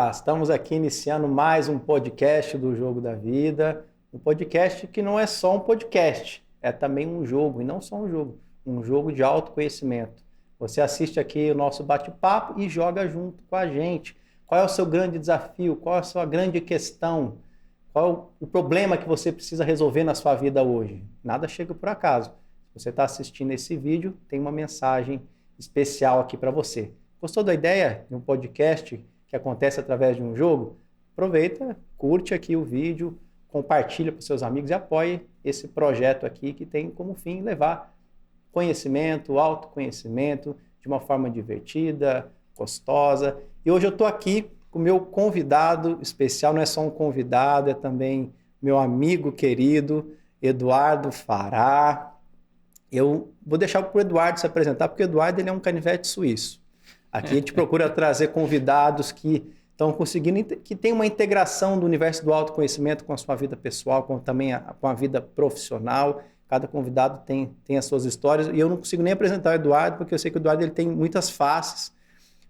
Olá, estamos aqui iniciando mais um podcast do Jogo da Vida, um podcast que não é só um podcast, é também um jogo, e não só um jogo de autoconhecimento. Você assiste aqui o nosso bate-papo e joga junto com a gente. Qual é o seu grande desafio? Qual é a sua grande questão? Qual é o problema que você precisa resolver na sua vida hoje? Nada chega por acaso. Se você está assistindo esse vídeo, tem uma mensagem especial aqui para você. Gostou da ideia de um podcast que acontece através de um jogo? Aproveita, curte aqui o vídeo, compartilha para os seus amigos e apoie esse projeto aqui que tem como fim levar conhecimento, autoconhecimento de uma forma divertida, gostosa. E hoje eu estou aqui com o meu convidado especial, não é só um convidado, é também meu amigo querido, Eduardo Fará. Eu vou deixar para o Eduardo se apresentar, porque o Eduardo ele é um canivete suíço. Aqui a gente procura trazer convidados que estão conseguindo, que tem uma integração do universo do autoconhecimento com a sua vida pessoal, com também com a vida profissional. Cada convidado tem as suas histórias. E eu não consigo nem apresentar o Eduardo, porque eu sei que o Eduardo ele tem muitas faces,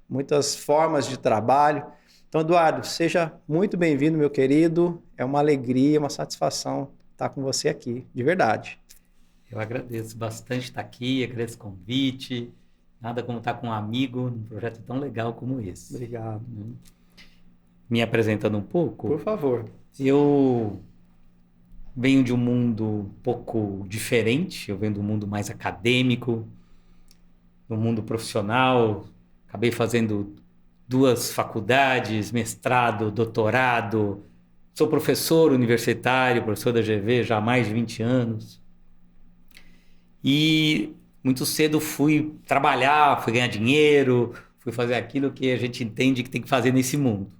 muitas formas de trabalho. Então, Eduardo, seja muito bem-vindo, meu querido. É uma alegria, uma satisfação estar com você aqui, de verdade. Eu agradeço bastante estar aqui, agradeço o convite. Nada como estar com um amigo num projeto tão legal como esse. Obrigado. Me apresentando um pouco. Por favor. Eu venho de um mundo um pouco diferente. Eu venho do mundo mais acadêmico, do mundo profissional. Acabei fazendo 2 faculdades, mestrado, doutorado. Sou professor universitário, professor da GV já há mais de 20 anos. E muito cedo fui trabalhar, fui ganhar dinheiro, fui fazer aquilo que a gente entende que tem que fazer nesse mundo.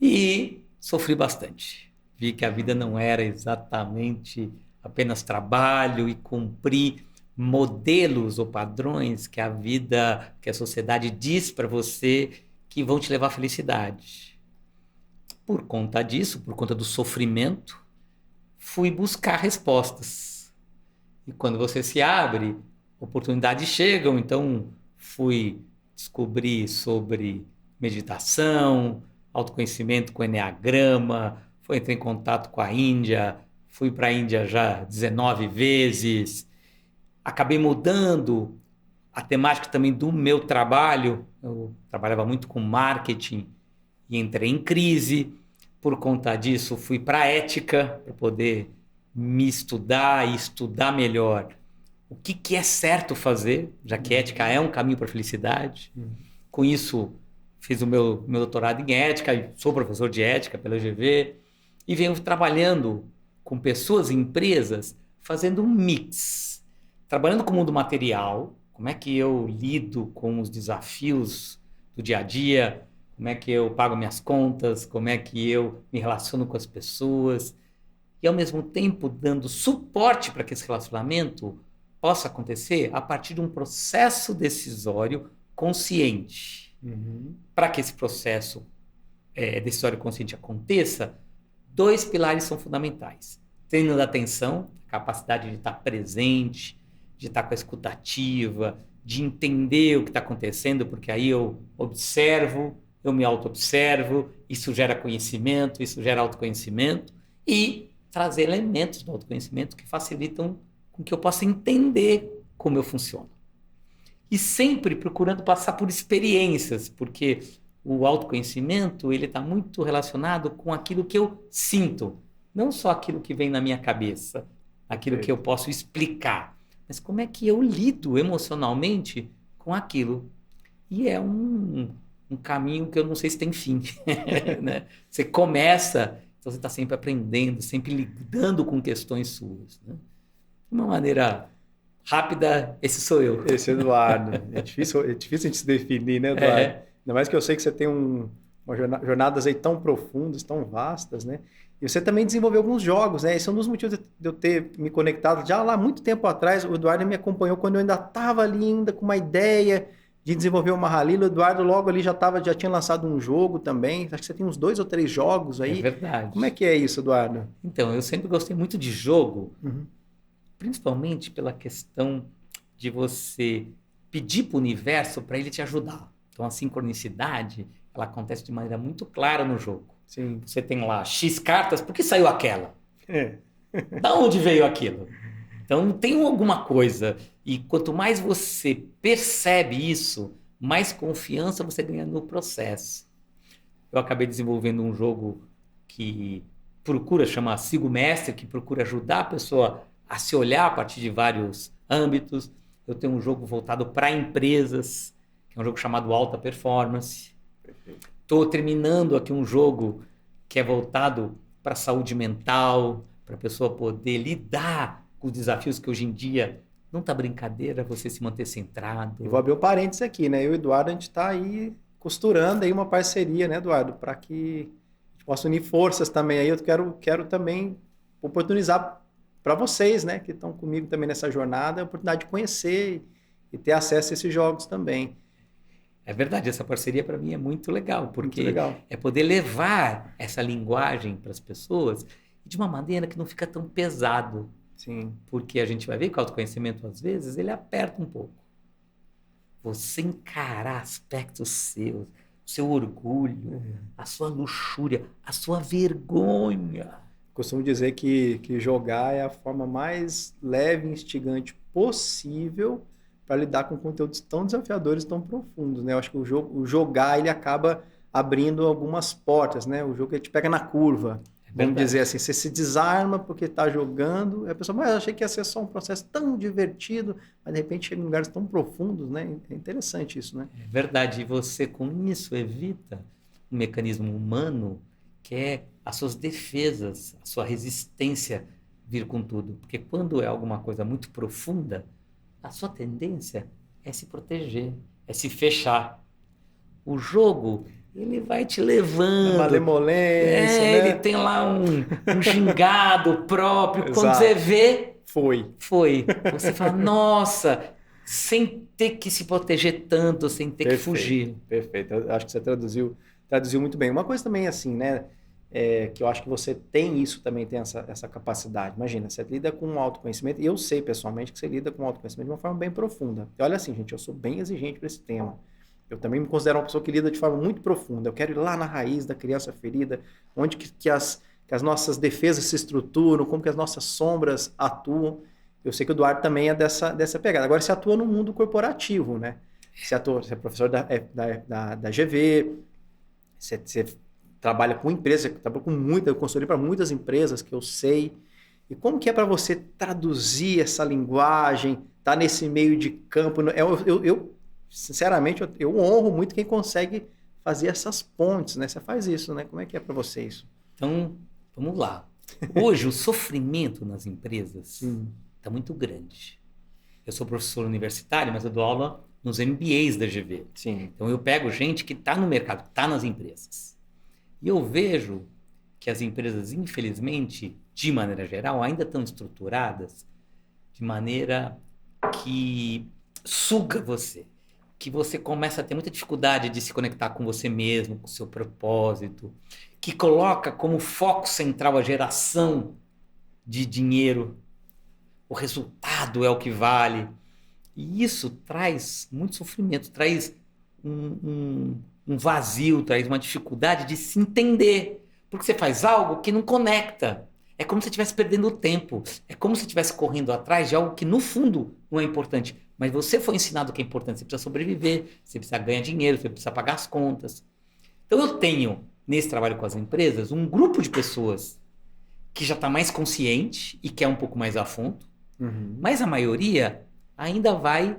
E sofri bastante. Vi que a vida não era exatamente apenas trabalho e cumprir modelos ou padrões que a vida, que a sociedade diz para você que vão te levar à felicidade. Por conta disso, por conta do sofrimento, fui buscar respostas. E quando você se abre, oportunidades chegam. Então, fui descobrir sobre meditação, autoconhecimento com eneagrama, entrei em contato com a Índia, fui para a Índia já 19 vezes. Acabei mudando a temática também do meu trabalho. Eu trabalhava muito com marketing e entrei em crise. Por conta disso, fui para a ética, para poder me estudar e estudar melhor o que é certo fazer, já que ética é um caminho para a felicidade. Com isso, fiz o meu doutorado em ética, sou professor de ética pela GV e venho trabalhando com pessoas e empresas, fazendo um mix, trabalhando com o mundo material, como é que eu lido com os desafios do dia a dia, como é que eu pago minhas contas, como é que eu me relaciono com as pessoas, e ao mesmo tempo dando suporte para que esse relacionamento possa acontecer a partir de um processo decisório consciente. Para que esse processo decisório consciente aconteça, 2 pilares são fundamentais. Treino da atenção, capacidade de estar presente, de estar com a escutativa, de entender o que está acontecendo, porque aí eu observo, eu me auto-observo, isso gera conhecimento, isso gera autoconhecimento, e trazer elementos do autoconhecimento que facilitam com que eu possa entender como eu funciono. E sempre procurando passar por experiências, porque o autoconhecimento ele está muito relacionado com aquilo que eu sinto, não só aquilo que vem na minha cabeça, aquilo que eu posso explicar, mas como é que eu lido emocionalmente com aquilo. E é um caminho que eu não sei se tem fim. Né? Você começa... Então, você está sempre aprendendo, sempre lidando com questões suas. Né? De uma maneira rápida, esse sou eu. Esse é Eduardo. É difícil a gente se definir, né, Eduardo? Ainda mais que eu sei que você tem uma jornadas aí tão profundas, tão vastas, né? E você também desenvolveu alguns jogos, né? Esse é um dos motivos de eu ter me conectado. Já lá, muito tempo atrás, o Eduardo me acompanhou quando eu ainda estava ali ainda com uma ideia de desenvolver uma rally. O Eduardo logo ali já tinha lançado um jogo também. Acho que você tem uns 2 ou 3 jogos aí. É verdade. Como é que é isso, Eduardo? Então, eu sempre gostei muito de jogo, principalmente pela questão de você pedir para o universo para ele te ajudar. Então, a sincronicidade ela acontece de maneira muito clara no jogo. Sim. Você tem lá X cartas, por que saiu aquela? É. Da onde veio aquilo? Então tem alguma coisa. E quanto mais você percebe isso, mais confiança você ganha no processo. Eu acabei desenvolvendo um jogo que procura chamar Siga o Mestre, que procura ajudar a pessoa a se olhar a partir de vários âmbitos. Eu tenho um jogo voltado para empresas, que é um jogo chamado Alta Performance. Estou terminando aqui um jogo que é voltado para a saúde mental, para a pessoa poder lidar com os desafios que hoje em dia não está brincadeira você se manter centrado. Eu vou abrir um parênteses aqui, né? Eu e o Eduardo, a gente está aí costurando aí uma parceria, né, Eduardo? Para que a gente possa unir forças também. Aí eu quero também oportunizar para vocês, né, que estão comigo também nessa jornada, a oportunidade de conhecer e ter acesso a esses jogos também. É verdade, essa parceria para mim é muito legal, porque muito legal. É poder levar essa linguagem para as pessoas de uma maneira que não fica tão pesado. Sim. Porque a gente vai ver que o autoconhecimento, às vezes, ele aperta um pouco. Você encarar aspectos seus, o seu orgulho, a sua luxúria, a sua vergonha. Costumo dizer que jogar é a forma mais leve e instigante possível para lidar com conteúdos tão desafiadores, tão profundos, né? Eu acho que o jogar, ele acaba abrindo algumas portas, né? O jogo ele te pega na curva. Vamos dizer assim, você se desarma porque está jogando, a pessoa, mas eu achei que ia ser só um processo tão divertido, mas de repente chega em lugares tão profundos, né? É interessante isso, né? É verdade, e você com isso evita um mecanismo humano que é as suas defesas, a sua resistência vir com tudo. Porque quando é alguma coisa muito profunda, a sua tendência é se proteger, é se fechar. O jogo, ele vai te levando. Malemolência, né? Ele tem lá um gingado próprio. Exato. Quando você vê, foi. Você fala, nossa, sem ter que se proteger tanto, sem ter que fugir. Perfeito. Eu acho que você traduziu muito bem. Uma coisa também assim, né? Que eu acho que você tem isso também, tem essa capacidade. Imagina, você lida com autoconhecimento, e eu sei pessoalmente que você lida com autoconhecimento de uma forma bem profunda. E olha assim, gente, eu sou bem exigente para esse tema. Eu também me considero uma pessoa que lida de forma muito profunda. Eu quero ir lá na raiz da criança ferida, onde que as nossas defesas se estruturam, como que as nossas sombras atuam. Eu sei que o Eduardo também é dessa pegada. Agora, você atua no mundo corporativo, né? Você é professor da GV, você trabalha com empresas, trabalha eu consultoria para muitas empresas que eu sei. E como que é para você traduzir essa linguagem, tá nesse meio de campo? Sinceramente, eu honro muito quem consegue fazer essas pontes, né? Você faz isso, né? Como é que é para você isso? Então, vamos lá. Hoje, o sofrimento nas empresas está muito grande. Eu sou professor universitário, mas eu dou aula nos MBAs da GV. Sim. Então, eu pego gente que está no mercado, está nas empresas. E eu vejo que as empresas, infelizmente, de maneira geral, ainda estão estruturadas de maneira que suga você. Que você começa a ter muita dificuldade de se conectar com você mesmo, com o seu propósito, que coloca como foco central a geração de dinheiro. O resultado é o que vale. E isso traz muito sofrimento, traz um vazio, traz uma dificuldade de se entender. Porque você faz algo que não conecta. É como se você estivesse perdendo o tempo. É como se você estivesse correndo atrás de algo que, no fundo, não é importante. Mas você foi ensinado que é importante. Você precisa sobreviver, você precisa ganhar dinheiro, você precisa pagar as contas. Então eu tenho, nesse trabalho com as empresas, um grupo de pessoas que já está mais consciente e quer um pouco mais a fundo. Mas a maioria ainda vai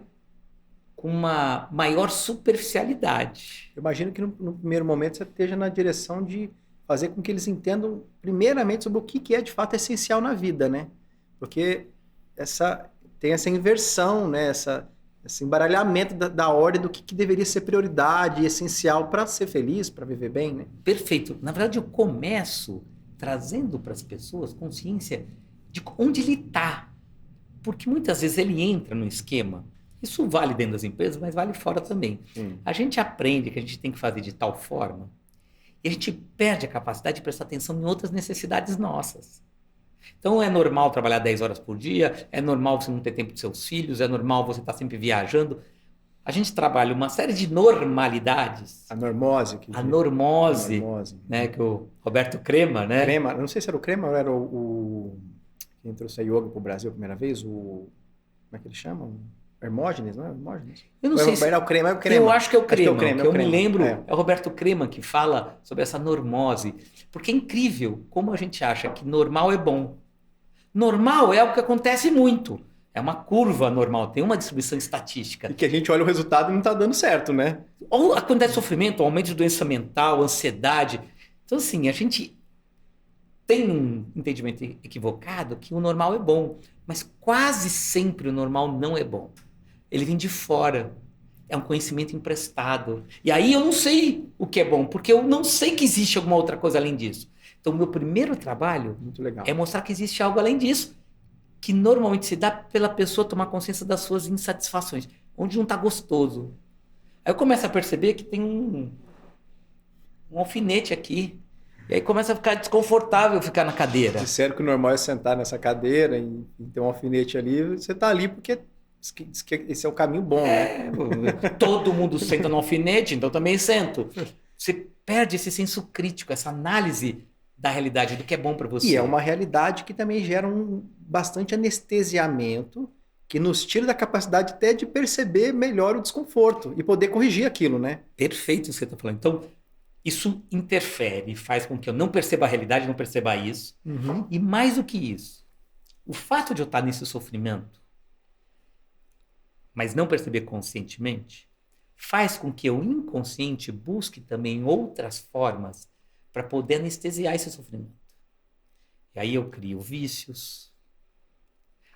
com uma maior superficialidade. Eu imagino que no primeiro momento você esteja na direção de fazer com que eles entendam primeiramente sobre o que é de fato essencial na vida, né? Porque tem essa inversão, né? Esse embaralhamento da ordem do que deveria ser prioridade e essencial para ser feliz, para viver bem, né? Perfeito. Na verdade, eu começo trazendo para as pessoas consciência de onde ele está. Porque muitas vezes ele entra no esquema. Isso vale dentro das empresas, mas vale fora também. A gente aprende que a gente tem que fazer de tal forma e a gente perde a capacidade de prestar atenção em outras necessidades nossas. Então é normal trabalhar 10 horas por dia, é normal você não ter tempo de seus filhos, é normal você estar sempre viajando, a gente trabalha uma série de normalidades. A normose. A normose, normose. Né, que o Roberto Crema, né? Crema, não sei se era o Crema ou era quem trouxe a yoga para o Brasil a primeira vez, como é que ele chama? Hermógenes, não é? Hermógenes? Eu não sei se... Era o Crema, é o Crema. Eu acho que é o Crema, que eu me lembro, é o Roberto Crema que fala sobre essa normose. Porque é incrível como a gente acha que normal é bom. Normal é o que acontece muito. É uma curva normal, tem uma distribuição estatística. E que a gente olha o resultado e não está dando certo, né? Ou a quantidade de sofrimento, o aumento de doença mental, ansiedade. Então, assim, a gente tem um entendimento equivocado que o normal é bom. Mas quase sempre o normal não é bom. Ele vem de fora. É um conhecimento emprestado. E aí eu não sei o que é bom, porque eu não sei que existe alguma outra coisa além disso. Então, o meu primeiro trabalho é mostrar que existe algo além disso, que normalmente se dá pela pessoa tomar consciência das suas insatisfações, onde não está gostoso. Aí eu começo a perceber que tem um alfinete aqui. E aí começa a ficar desconfortável ficar na cadeira. Disseram que o normal é sentar nessa cadeira e ter um alfinete ali. Você está ali porque diz que esse é o caminho bom, né? Todo mundo senta no alfinete, então também sento. Você perde esse senso crítico, essa análise da realidade, do que é bom para você. E é uma realidade que também gera bastante anestesiamento, que nos tira da capacidade até de perceber melhor o desconforto e poder corrigir aquilo, né? Perfeito o que você está falando. Então, isso interfere, faz com que eu não perceba a realidade, não perceba isso. Uhum. E mais do que isso, o fato de eu estar nesse sofrimento, mas não perceber conscientemente, faz com que eu inconsciente busque também outras formas para poder anestesiar esse sofrimento. E aí eu crio vícios,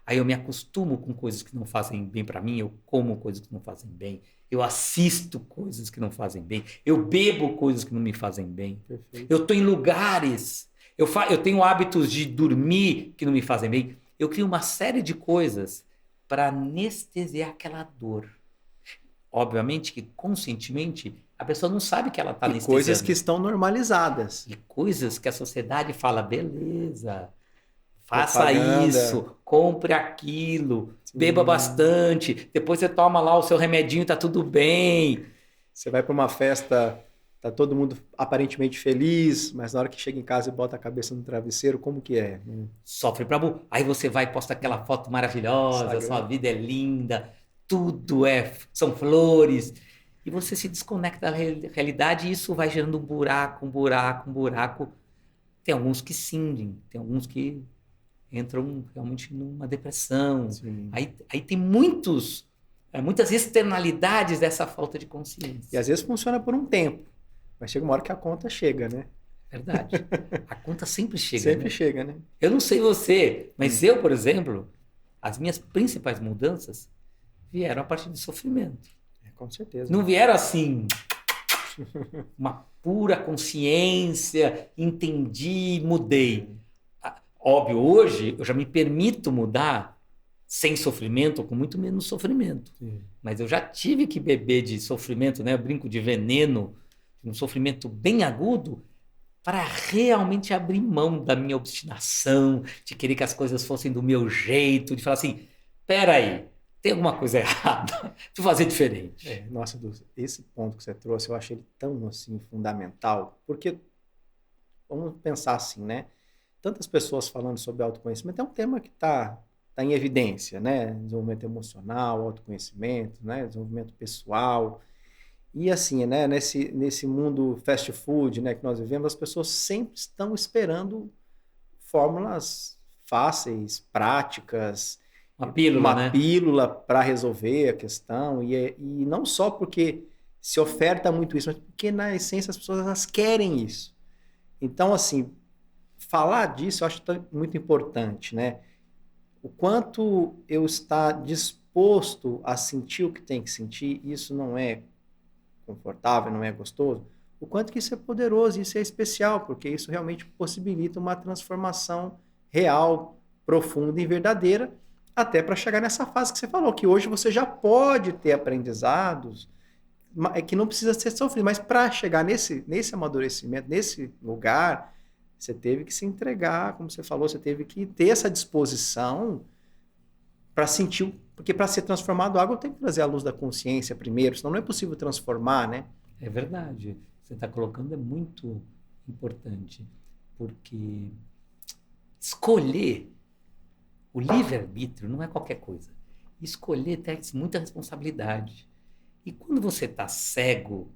aí eu me acostumo com coisas que não fazem bem para mim, eu como coisas que não fazem bem, eu assisto coisas que não fazem bem, eu bebo coisas que não me fazem bem. Perfeito. Eu estou em lugares, eu tenho hábitos de dormir que não me fazem bem, eu crio uma série de coisas para anestesiar aquela dor. Obviamente que conscientemente a pessoa não sabe que ela está anestesiando. Coisas que estão normalizadas. E coisas que a sociedade fala, beleza, faça Propaganda. isso, compre aquilo, Sim. Beba bastante, depois você toma lá o seu remedinho, tá tudo bem. Você vai para uma festa, tá todo mundo aparentemente feliz, mas na hora que chega em casa e bota a cabeça no travesseiro, como que é? Sofre pra burro. Aí você vai e posta aquela foto maravilhosa, sua vida é linda, tudo são flores. E você se desconecta da realidade e isso vai gerando um buraco. Tem alguns que cindem, tem alguns que entram realmente numa depressão. Aí tem muitas externalidades dessa falta de consciência. E às vezes funciona por um tempo, mas chega uma hora que a conta chega, né? Verdade. A conta sempre chega. Sempre chega, né? Eu não sei você, mas eu, por exemplo, as minhas principais mudanças vieram a partir de sofrimento. Com certeza. Não vieram assim, uma pura consciência, entendi, mudei. Óbvio, hoje eu já me permito mudar sem sofrimento, ou com muito menos sofrimento. Sim. Mas eu já tive que beber de sofrimento, né? Eu brinco de veneno, um sofrimento bem agudo, para realmente abrir mão da minha obstinação, de querer que as coisas fossem do meu jeito, de falar assim, peraí, tem alguma coisa errada, de fazer diferente. Nossa, esse ponto que você trouxe, eu achei ele tão assim fundamental, porque vamos pensar assim, né? Tantas pessoas falando sobre autoconhecimento, é um tema que está em evidência, né? Desenvolvimento emocional, autoconhecimento, né? Desenvolvimento pessoal. E assim, né? Nesse mundo fast food, né, que nós vivemos, as pessoas sempre estão esperando fórmulas fáceis, práticas, uma pílula para resolver a questão. E não só porque se oferta muito isso, mas porque na essência as pessoas elas querem isso. Então, assim, falar disso eu acho muito importante, né? O quanto eu estar disposto a sentir o que tem que sentir, isso não é confortável, não é gostoso, o quanto que isso é poderoso, isso é especial, porque isso realmente possibilita uma transformação real, profunda e verdadeira, até para chegar nessa fase que você falou, que hoje você já pode ter aprendizados, que não precisa ser sofrido, mas para chegar nesse amadurecimento, nesse lugar, você teve que se entregar, como você falou, você teve que ter essa disposição para sentir Porque para ser transformado, a água tem que trazer a luz da consciência primeiro, senão não é possível transformar, né? É verdade. Você está colocando é muito importante, porque escolher o livre-arbítrio não é qualquer coisa. Escolher tem muita responsabilidade. E quando você está cego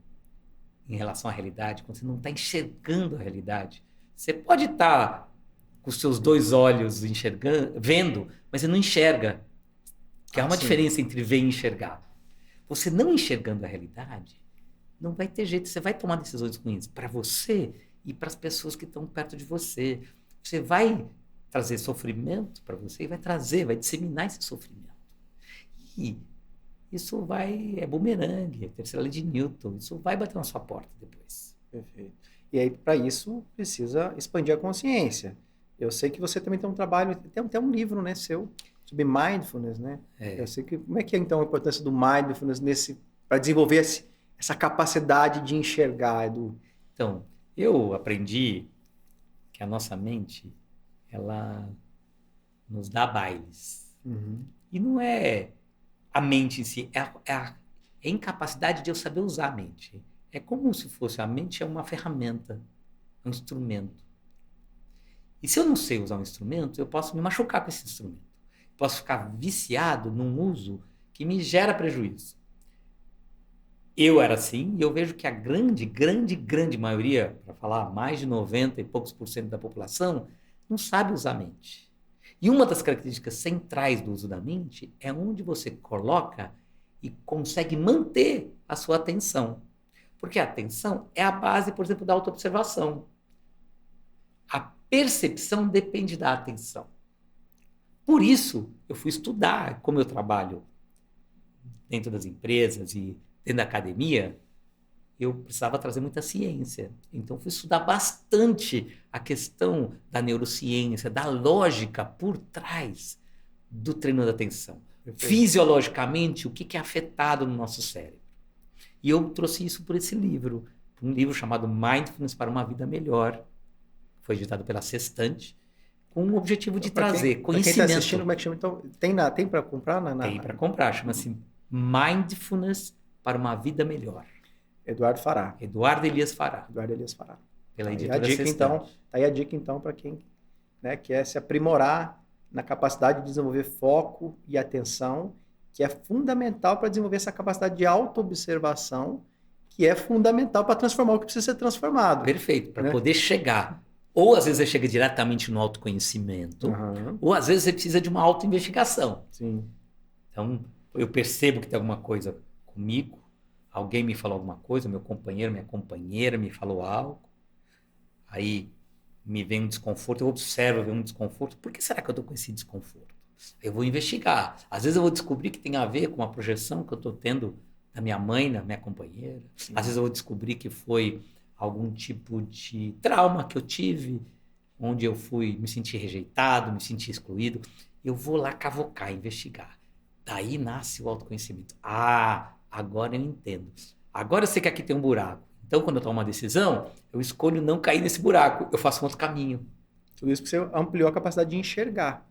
em relação à realidade, quando você não está enxergando a realidade, você pode estar com os seus 2 olhos enxergando, vendo, mas você não enxerga. Que há uma diferença entre ver e enxergar. Você não enxergando a realidade, não vai ter jeito. Você vai tomar decisões ruins para você e para as pessoas que estão perto de você. Você vai trazer sofrimento para você e vai disseminar esse sofrimento. E isso é bumerangue, é a terceira lei de Newton. Isso vai bater na sua porta depois. Perfeito. E aí, para isso, precisa expandir a consciência. Eu sei que você também tem um trabalho, tem até um livro, né, seu, sobre mindfulness, né? Eu sei que, como é que é, então, a importância do mindfulness para desenvolver essa capacidade de enxergar, Edu? Então, eu aprendi que a nossa mente, ela nos dá bailes. Uhum. E não é a mente em si, é a incapacidade de eu saber usar a mente. É como se fosse a mente é uma ferramenta, um instrumento. E se eu não sei usar um instrumento, eu posso me machucar com esse instrumento. Posso ficar viciado num uso que me gera prejuízo. Eu era assim, e eu vejo que a grande maioria, para falar mais de 90 e poucos % da população, não sabe usar a mente. E uma das características centrais do uso da mente é onde você coloca e consegue manter a sua atenção. Porque a atenção é a base, por exemplo, da autoobservação. A percepção depende da atenção. Por isso, eu fui estudar, como eu trabalho dentro das empresas e dentro da academia, eu precisava trazer muita ciência. Então, fui estudar bastante a questão da neurociência, da lógica por trás do treino da atenção. Fisiologicamente, o que é afetado no nosso cérebro. E eu trouxe isso por esse livro, um livro chamado Mindfulness para uma Vida Melhor, foi editado pela Sextante, com o objetivo de trazer conhecimento. Quem está assistindo, como é que chama? Então, tem para comprar? Tem para comprar, chama-se Mindfulness para uma Vida Melhor. Eduardo Fará. Eduardo Elias Fará. Eduardo Elias Fará. Pela editora Sextante. Tá aí a dica, então, para quem, né, quer se aprimorar na capacidade de desenvolver foco e atenção, que é fundamental para desenvolver essa capacidade de autoobservação, que é fundamental para transformar o que precisa ser transformado. Perfeito, para poder chegar. Ou às vezes você chega diretamente no autoconhecimento, ou às vezes você precisa de uma autoinvestigação. Sim. Então, eu percebo que tem alguma coisa comigo, alguém me falou alguma coisa, meu companheiro, minha companheira me falou algo, aí me vem um desconforto, eu observo, vem um desconforto, por que será que eu estou com esse desconforto? Eu vou investigar. Às vezes eu vou descobrir que tem a ver com a projeção que eu estou tendo da minha mãe, da minha companheira. Sim. Às vezes eu vou descobrir que foi algum tipo de trauma que eu tive, onde eu me senti rejeitado, me senti excluído. Eu vou lá cavocar, investigar. Daí nasce o autoconhecimento. Ah, agora eu entendo. Agora eu sei que aqui tem um buraco. Então, quando eu tomo uma decisão, eu escolho não cair nesse buraco. Eu faço um outro caminho. Tudo isso porque você ampliou a capacidade de enxergar.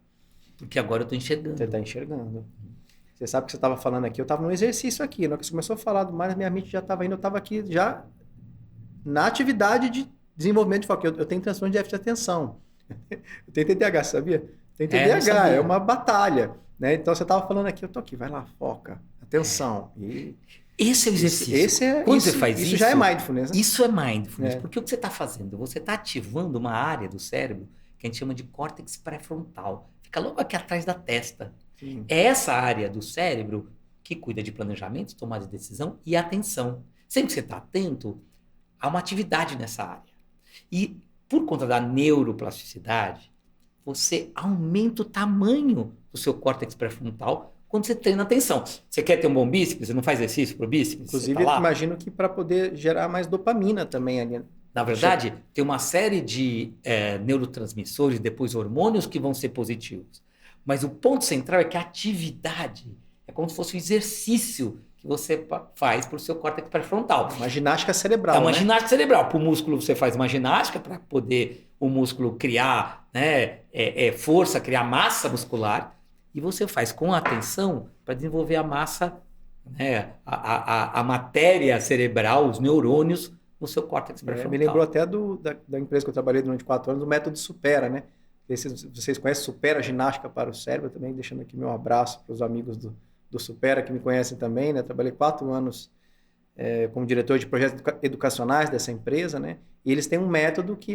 Porque agora eu estou enxergando. Você está enxergando. Você sabe que você estava falando aqui. Eu estava num exercício aqui. Na hora que você começou a falar do mar, minha mente já estava indo. Eu estava aqui já na atividade de desenvolvimento de foco. Eu tenho transtorno de déficit de atenção. Eu tenho TDAH, sabia? Tem TDAH, é uma batalha. Né? Então você estava falando aqui, eu estou aqui, vai lá, foca, atenção. E esse é o exercício. Quando você faz isso, já é mindfulness. Né? Isso é mindfulness, porque o que você está fazendo? Você está ativando uma área do cérebro que a gente chama de córtex pré-frontal. Fica logo aqui atrás da testa. Sim. É essa área do cérebro que cuida de planejamento, tomada de decisão e atenção. Sempre que você está atento, há uma atividade nessa área. E por conta da neuroplasticidade, você aumenta o tamanho do seu córtex pré-frontal quando você treina atenção. Você quer ter um bom bíceps? Você não faz exercício para o bíceps? Inclusive, imagino que para poder gerar mais dopamina também ali. Na verdade, tem uma série de neurotransmissores e depois hormônios que vão ser positivos. Mas o ponto central é que a atividade é como se fosse um exercício que você faz para o seu córtex pré-frontal. Uma ginástica cerebral, É uma ginástica cerebral. Para o músculo, você faz uma ginástica para poder o músculo criar força, criar massa muscular. E você faz com atenção para desenvolver a massa, né, a matéria cerebral, os neurônios no seu córtex pré-frontal. Me lembrou até da empresa que eu trabalhei durante 4 anos, do método Supera, né? Vocês conhecem Supera Ginástica para o Cérebro também, deixando aqui meu abraço para os amigos do Supera que me conhecem também, né? Trabalhei 4 anos como diretor de projetos educacionais dessa empresa, né? E eles têm um método que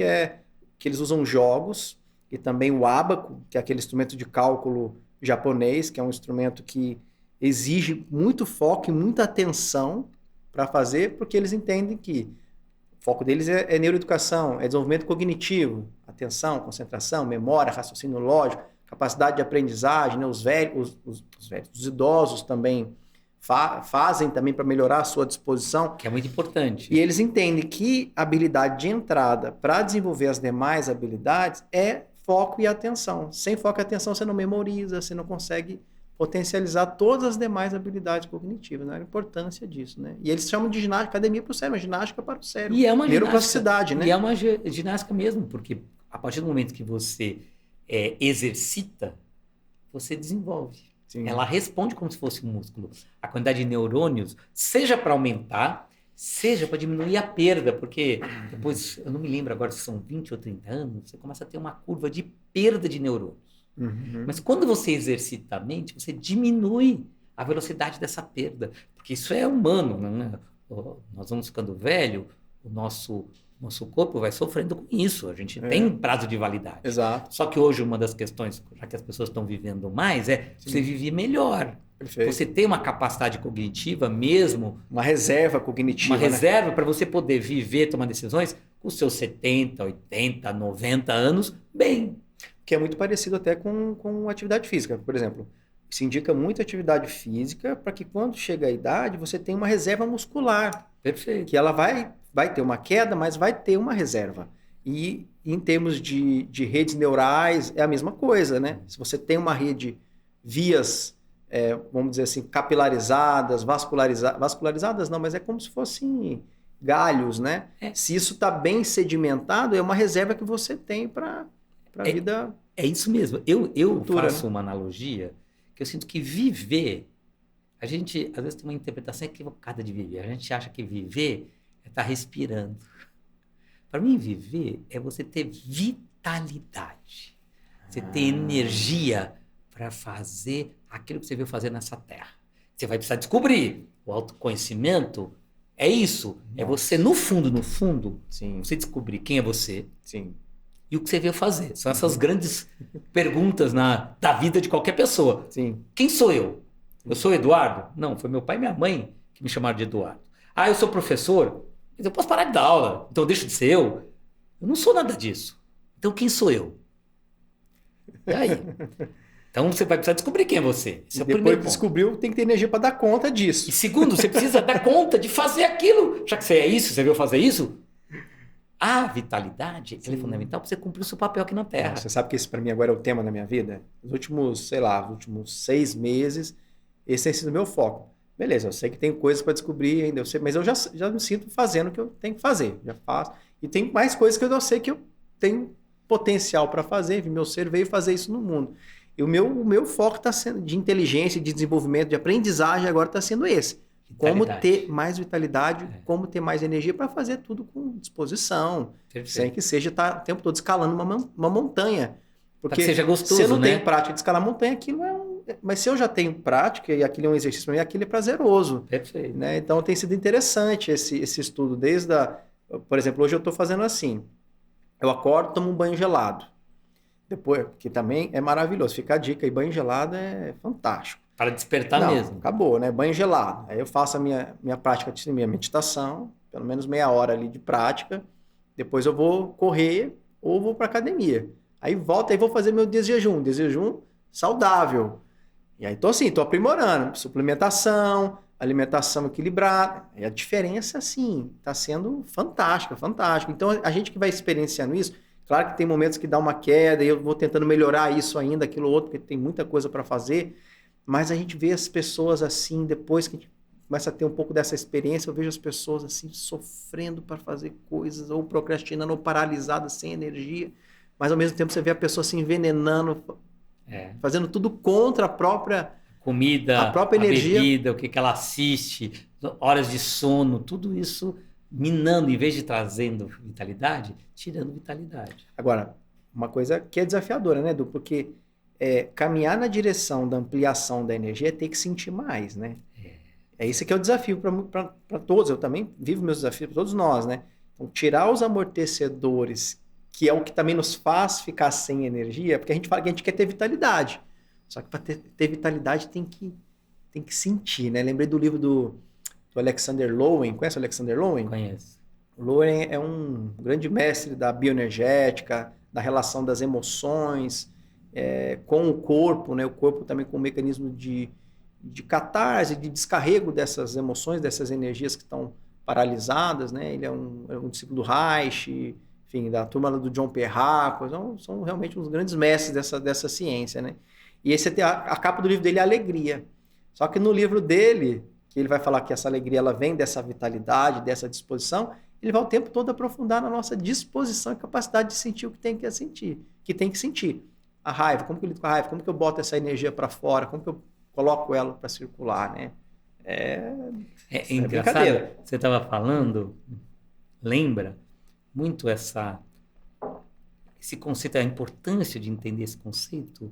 eles usam jogos e também o ábaco, que é aquele instrumento de cálculo japonês, que é um instrumento que exige muito foco e muita atenção para fazer, porque eles entendem que o foco deles é neuroeducação, é desenvolvimento cognitivo, atenção, concentração, memória, raciocínio lógico, capacidade de aprendizagem, né? Os idosos também fazem também para melhorar a sua disposição. Que é muito importante. E eles entendem que a habilidade de entrada para desenvolver as demais habilidades é foco e atenção. Sem foco e atenção você não memoriza, você não consegue potencializar todas as demais habilidades cognitivas, né? A importância disso, né? E eles chamam de ginástica, academia para o cérebro, ginástica para o cérebro. E é uma neuroplasticidade, né? E é uma ginástica mesmo, porque a partir do momento que você exercita, você desenvolve. Sim. Ela responde como se fosse um músculo. A quantidade de neurônios, seja para aumentar, seja para diminuir a perda, porque depois, eu não me lembro agora se são 20 ou 30 anos, você começa a ter uma curva de perda de neurônios. Uhum. Mas quando você exercita a mente, você diminui a velocidade dessa perda, porque isso é humano, né? Nós vamos ficando velho, o nosso corpo vai sofrendo com isso, a gente tem prazo de validade. Exato. Só que hoje uma das questões, já que as pessoas estão vivendo mais, você viver melhor. Perfeito. Você tem uma capacidade cognitiva mesmo. Uma reserva cognitiva. Uma reserva para você poder viver, tomar decisões com os seus 70, 80, 90 anos, bem. Que é muito parecido até com atividade física. Por exemplo, se indica muito atividade física para que quando chega a idade você tenha uma reserva muscular. Perfeito. Que ela vai ter uma queda, mas vai ter uma reserva. E em termos de redes neurais é a mesma coisa, né? Se você tem uma rede vias, vamos dizer assim, capilarizadas, vascularizadas não, mas é como se fossem galhos, né? Se isso está bem sedimentado, é uma reserva que você tem para a vida. É isso mesmo. Eu futura, faço uma analogia que eu sinto que viver, a gente às vezes tem uma interpretação equivocada de viver. A gente acha que viver é estar respirando. Para mim, viver é você ter vitalidade. Você ter energia para fazer aquilo que você veio fazer nessa terra. Você vai precisar descobrir. O autoconhecimento é isso. Nossa. É você, no fundo, Sim. Você descobrir quem é você. Sim. E o que você veio fazer. São essas grandes perguntas da vida de qualquer pessoa. Sim. Quem sou eu? Eu sou Eduardo? Não, foi meu pai e minha mãe que me chamaram de Eduardo. Ah, eu sou professor? Eu posso parar de dar aula, então eu deixo de ser eu? Eu não sou nada disso. Então quem sou eu? E aí? Então você vai precisar descobrir quem é você. Esse é o primeiro ponto. Depois que descobriu, tem que ter energia para dar conta disso. E segundo, você precisa dar conta de fazer aquilo. Já que você é isso, você veio fazer isso, a vitalidade é fundamental para você cumprir o seu papel aqui na Terra. Você sabe que esse para mim agora é o tema da minha vida? Os últimos 6 meses, esse tem sido o meu foco. Beleza, eu sei que tem coisas para descobrir ainda, eu sei, mas eu já me sinto fazendo o que eu tenho que fazer, já faço. E tem mais coisas que eu sei que eu tenho potencial para fazer, meu ser veio fazer isso no mundo. E o meu foco está sendo de inteligência, de desenvolvimento, de aprendizagem, agora está sendo esse. Como ter mais vitalidade, como ter mais energia para fazer tudo com disposição. Perfeito. Sem que seja estar o tempo todo escalando uma montanha. Porque que seja gostoso, se eu não né? tenho prática de escalar montanha, aquilo mas se eu já tenho prática e aquilo é um exercício para mim, aquilo é prazeroso. Perfeito. Né? Então tem sido interessante esse estudo. Por exemplo, hoje eu estou fazendo assim. Eu acordo, tomo um banho gelado. Depois, que também é maravilhoso. Fica a dica aí, banho gelado é fantástico. Para despertar mesmo. Acabou, né? Banho gelado. Aí eu faço a minha prática, minha meditação, pelo menos meia hora ali de prática. Depois eu vou correr ou vou para academia. Aí volto, aí vou fazer meu desjejum saudável. E aí tô aprimorando. Suplementação, alimentação equilibrada. E a diferença, assim, está sendo fantástica. Então a gente que vai experienciando isso, claro que tem momentos que dá uma queda e eu vou tentando melhorar isso ainda, aquilo outro, porque tem muita coisa para fazer. Mas a gente vê as pessoas assim, depois que a gente começa a ter um pouco dessa experiência, eu vejo as pessoas assim, sofrendo para fazer coisas, ou procrastinando, ou paralisadas, sem energia. Mas ao mesmo tempo você vê a pessoa se envenenando. Fazendo tudo contra a própria Comida, energia. Bebida, o que ela assiste, horas de sono, tudo isso minando, em vez de trazendo vitalidade, tirando vitalidade. Agora, uma coisa que é desafiadora, né, Edu? Porque caminhar na direção da ampliação da energia é ter que sentir mais, né? Esse que é o desafio para todos. Eu também vivo meus desafios para todos nós, né? Então, tirar os amortecedores, que é o que também nos faz ficar sem energia, porque a gente fala que a gente quer ter vitalidade. Só que para ter vitalidade tem que sentir, né? Lembrei do livro do Alexander Lowen. Conhece o Alexander Lowen? Conheço. O Lowen é um grande mestre da bioenergética, da relação das emoções com o corpo, né? O corpo também com um mecanismo de catarse, de descarrego dessas emoções, dessas energias que estão paralisadas, né? Ele é um discípulo do Reich, enfim, da turma do John Perraco, são realmente uns grandes mestres dessa ciência, né? E a capa do livro dele é Alegria. Só que no livro dele, que ele vai falar que essa alegria ela vem dessa vitalidade, dessa disposição, ele vai o tempo todo aprofundar na nossa disposição e capacidade de sentir o que tem que sentir. A raiva, como que eu lido com a raiva? Como que eu boto essa energia para fora? Como que eu coloco ela para circular, né? É engraçado. Você estava falando, lembra muito esse conceito, a importância de entender esse conceito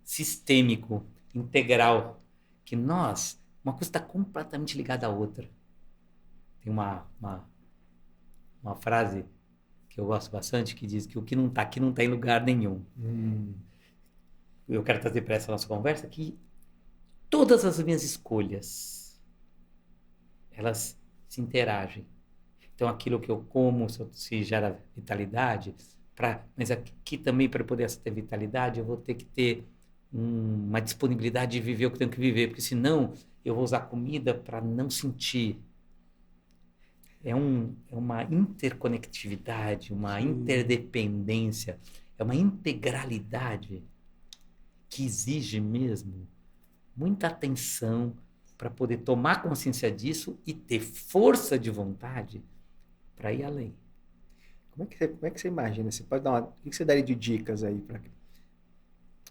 sistêmico, integral, que uma coisa está completamente ligada à outra. Tem uma frase que eu gosto bastante que diz que o que não está aqui não está em lugar nenhum. Eu quero trazer para essa nossa conversa que todas as minhas escolhas, elas se interagem. Então, aquilo que eu como, se gera vitalidade, mas aqui também, para poder ter vitalidade, eu vou ter que ter uma disponibilidade de viver o que eu tenho que viver, porque senão eu vou usar comida para não sentir. É uma interconectividade, uma interdependência, é uma integralidade que exige mesmo muita atenção para poder tomar consciência disso e ter força de vontade para ir além. Como é que você imagina? Você pode dar o que você daria de dicas aí para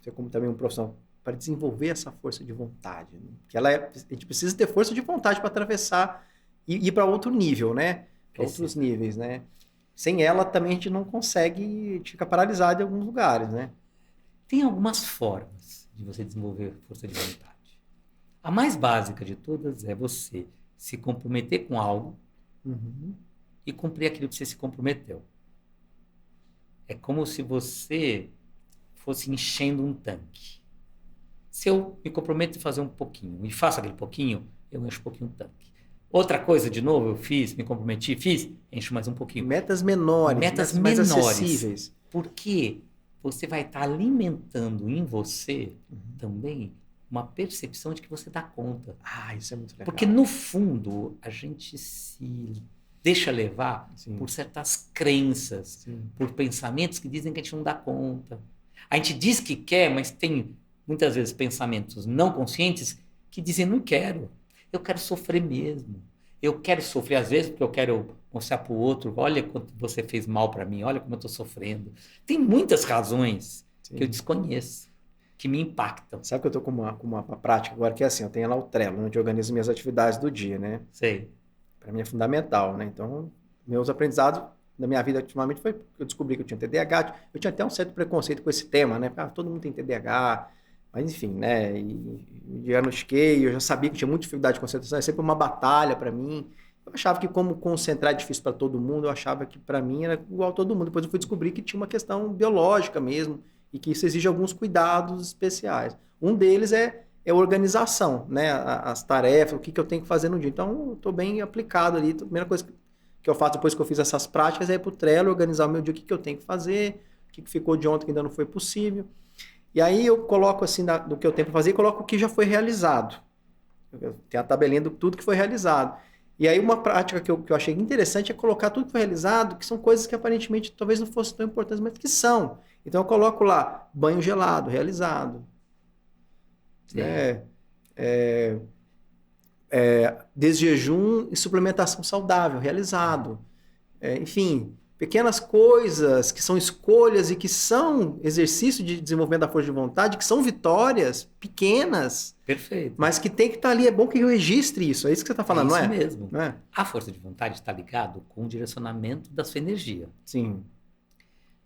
você, como também um profissional, para desenvolver essa força de vontade? Né? Que a gente precisa ter força de vontade para atravessar e ir para outro nível, né? Para outros níveis, né? Sem ela também a gente não consegue, a gente fica paralisado em alguns lugares, né? Tem algumas formas de você desenvolver força de vontade. A mais básica de todas é você se comprometer com algo e cumprir aquilo que você se comprometeu. É como se você fosse enchendo um tanque. Se eu me comprometo a fazer um pouquinho e faço aquele pouquinho, eu encho um pouquinho o tanque. Outra coisa, de novo, eu fiz, me comprometi, encho mais um pouquinho. Metas menores, metas mais menores, acessíveis. Porque você vai estar alimentando em você também uma percepção de que você dá conta. Isso é muito legal. Porque, no fundo, a gente se deixa levar por certas crenças, por pensamentos que dizem que a gente não dá conta. A gente diz que quer, mas tem, muitas vezes, pensamentos não conscientes que dizem, não quero. Eu quero sofrer mesmo. Eu quero sofrer, às vezes, porque eu quero mostrar para o outro, olha quanto você fez mal para mim, olha como eu estou sofrendo. Tem muitas razões que eu desconheço, que me impactam. Sabe que eu estou com uma prática agora que é assim, eu tenho lá o Trello, onde eu organizo minhas atividades do dia, né? Sei. Para mim é fundamental, né? Então, meus aprendizados da minha vida ultimamente foi que eu descobri que eu tinha TDAH. Eu tinha até um certo preconceito com esse tema, né? Porque todo mundo tem TDAH, mas enfim, né? E diagnostiquei, eu já sabia que tinha muita dificuldade de concentração, é sempre uma batalha para mim. Eu achava que como concentrar é difícil para todo mundo, eu achava que para mim era igual a todo mundo. Depois eu fui descobrir que tinha uma questão biológica mesmo e que isso exige alguns cuidados especiais. Um deles é a organização, né? As tarefas, o que eu tenho que fazer no dia. Então, eu estou bem aplicado ali. A primeira coisa que eu faço depois que eu fiz essas práticas é ir para o Trello, organizar o meu dia, o que eu tenho que fazer, o que ficou de ontem que ainda não foi possível. E aí eu coloco assim, do que eu tenho para fazer, coloco o que já foi realizado. Eu tenho a tabelinha de tudo que foi realizado. E aí uma prática que eu achei interessante é colocar tudo que foi realizado, que são coisas que aparentemente talvez não fossem tão importantes, mas que são. Então eu coloco lá, banho gelado, realizado. Desjejum e suplementação saudável, realizado. Enfim, pequenas coisas que são escolhas e que são exercício de desenvolvimento da força de vontade, que são vitórias pequenas, Perfeito. mas que tem que estar ali. É bom que eu registre isso. É isso que você está falando, não é? Isso mesmo. Não é? A força de vontade está ligado com o direcionamento da sua energia. Sim.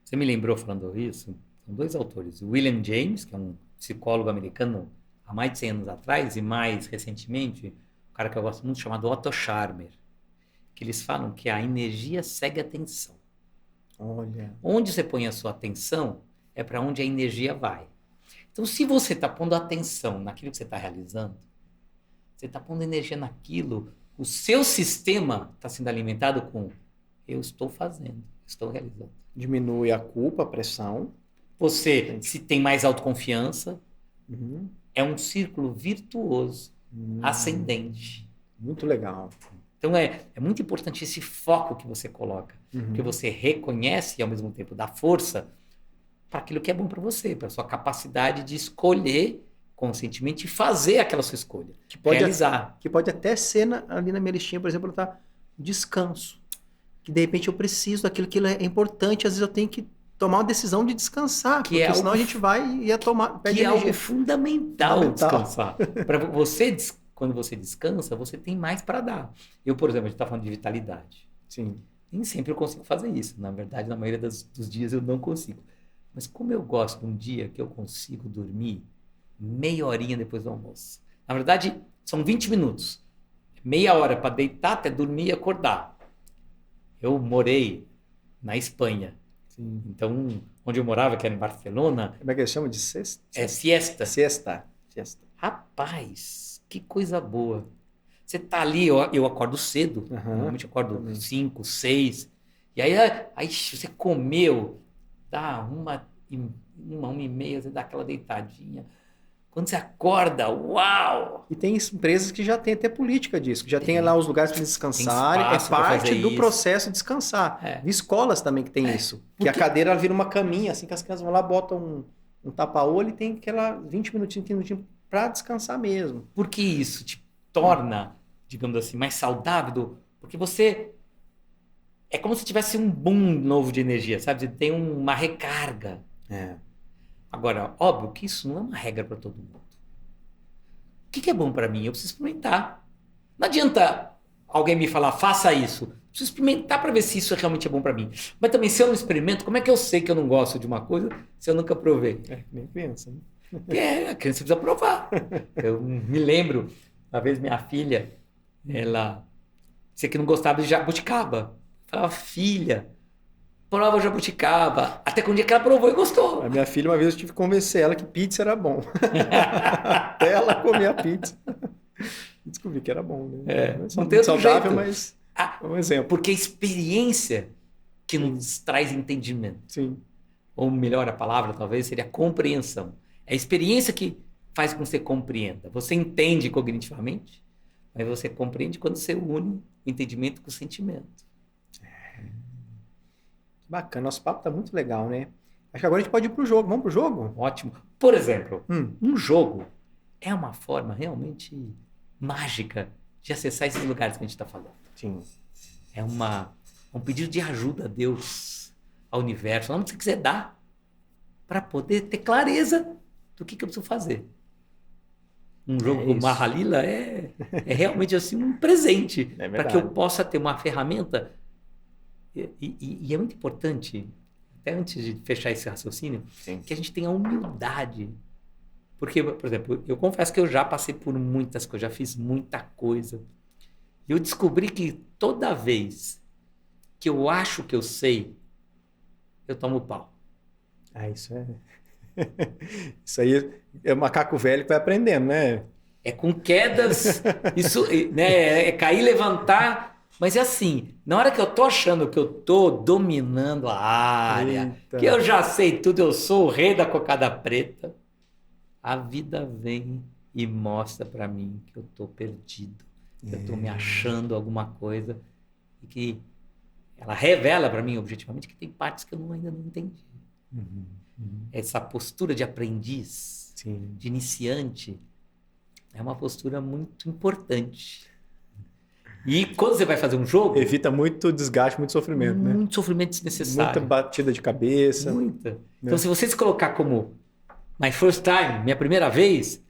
Você me lembrou falando isso? São 2 autores. O William James, que é um psicólogo americano há mais de 100 anos atrás, e mais recentemente, um cara que eu gosto muito, chamado Otto Scharmer, que eles falam que a energia segue a atenção. Olha. Onde você põe a sua atenção é para onde a energia vai. Então, se você está pondo atenção naquilo que você está realizando, você está pondo energia naquilo, o seu sistema está sendo alimentado com eu estou fazendo, estou realizando. Diminui a culpa, a pressão. Você, se tem mais autoconfiança, Uhum. é um círculo virtuoso, ascendente. Muito legal. Então, é muito importante esse foco que você coloca, porque você reconhece e, ao mesmo tempo, dá força para aquilo que é bom para você, para a sua capacidade de escolher conscientemente e fazer aquela sua escolha, Que pode, realizar. que pode até ser ali na minha listinha, por exemplo, tá descanso. Que de repente eu preciso daquilo que é importante, às vezes eu tenho que tomar uma decisão de descansar, Que é porque senão algo a gente vai e ia tomar, perde que é energia. algo fundamental Fundamental. descansar. Para você, quando você descansa, você tem mais para dar. Eu, por exemplo, a gente está falando de vitalidade. Sim. Nem sempre eu consigo fazer isso. Na verdade, na maioria dos dias eu não consigo. Mas como eu gosto de um dia que eu consigo dormir meia horinha depois do almoço. Na verdade, são 20 minutos. Meia hora para deitar até dormir e acordar. Eu morei na Espanha. Sim. Então, onde eu morava, que era em Barcelona, Como é que eles chamam de sexta? é siesta. Siesta. Rapaz, que coisa boa. Você tá ali, eu acordo cedo. Normalmente eu acordo 5, 6. E aí você comeu, dá uma e meia, você dá aquela deitadinha. Quando você acorda, uau! E tem empresas que já têm até política disso, que já tem lá os lugares para descansarem, é espaço pra parte fazer do isso. processo de descansar. É. Escolas também que tem isso. Que a cadeira ela vira uma caminha, assim que as crianças vão lá, botam um tapa-olho e tem aquela 20 minutinhos para descansar mesmo. Porque isso te torna, digamos assim, mais saudável, porque você é como se tivesse um boom novo de energia, sabe? Você tem uma recarga. É. Agora, óbvio que isso não é uma regra para todo mundo. O que é bom para mim? Eu preciso experimentar. Não adianta alguém me falar, faça isso. Eu preciso experimentar para ver se isso realmente é bom para mim. Mas também, se eu não experimento, como é que eu sei que eu não gosto de uma coisa se eu nunca provei? Nem pensa, né? A criança precisa provar. Eu me lembro, uma vez minha filha, ela disse que não gostava de jabuticaba. Eu falava, filha, prova jabuticaba. Até que um dia que ela provou e gostou. A minha filha, uma vez eu tive que convencer ela que pizza era bom. Até ela comer a pizza. Descobri que era bom, né? Não tem outro saudável, jeito. mas é um exemplo. Porque a experiência que nos traz entendimento. Sim. Ou melhor a palavra, talvez, seria compreensão. É a experiência que faz com que você compreenda. Você entende cognitivamente, mas você compreende quando você une o entendimento com o sentimento. Bacana, nosso papo tá muito legal, né? Acho que agora a gente pode ir pro jogo. Vamos pro jogo? Ótimo. Por exemplo, um jogo é uma forma realmente mágica de acessar esses lugares que a gente está falando. Sim. É um pedido de ajuda a Deus, ao universo, onde você quiser dar, para poder ter clareza do que eu preciso fazer. Um jogo como Mahalila é realmente assim um presente para que eu possa ter uma ferramenta. E é muito importante, até antes de fechar esse raciocínio, que a gente tenha humildade. Porque, por exemplo, eu confesso que eu já passei por muitas coisas, já fiz muita coisa. E eu descobri que toda vez que eu acho que eu sei, eu tomo pau. Isso aí é o macaco velho que vai aprendendo, né? É com quedas, isso, né, é cair, levantar. Mas é assim, na hora que eu tô achando que eu tô dominando a área, que eu já sei tudo, eu sou o rei da cocada preta, a vida vem e mostra para mim que eu tô perdido, que eu tô me achando alguma coisa e que ela revela para mim objetivamente que tem partes que eu ainda não entendi. Essa postura de aprendiz, de iniciante, é uma postura muito importante. E quando você vai fazer um jogo... Evita muito desgaste, muito sofrimento, né? Muito sofrimento desnecessário. Muita batida de cabeça. Muita. Então, se você se colocar como my first time, minha primeira vez,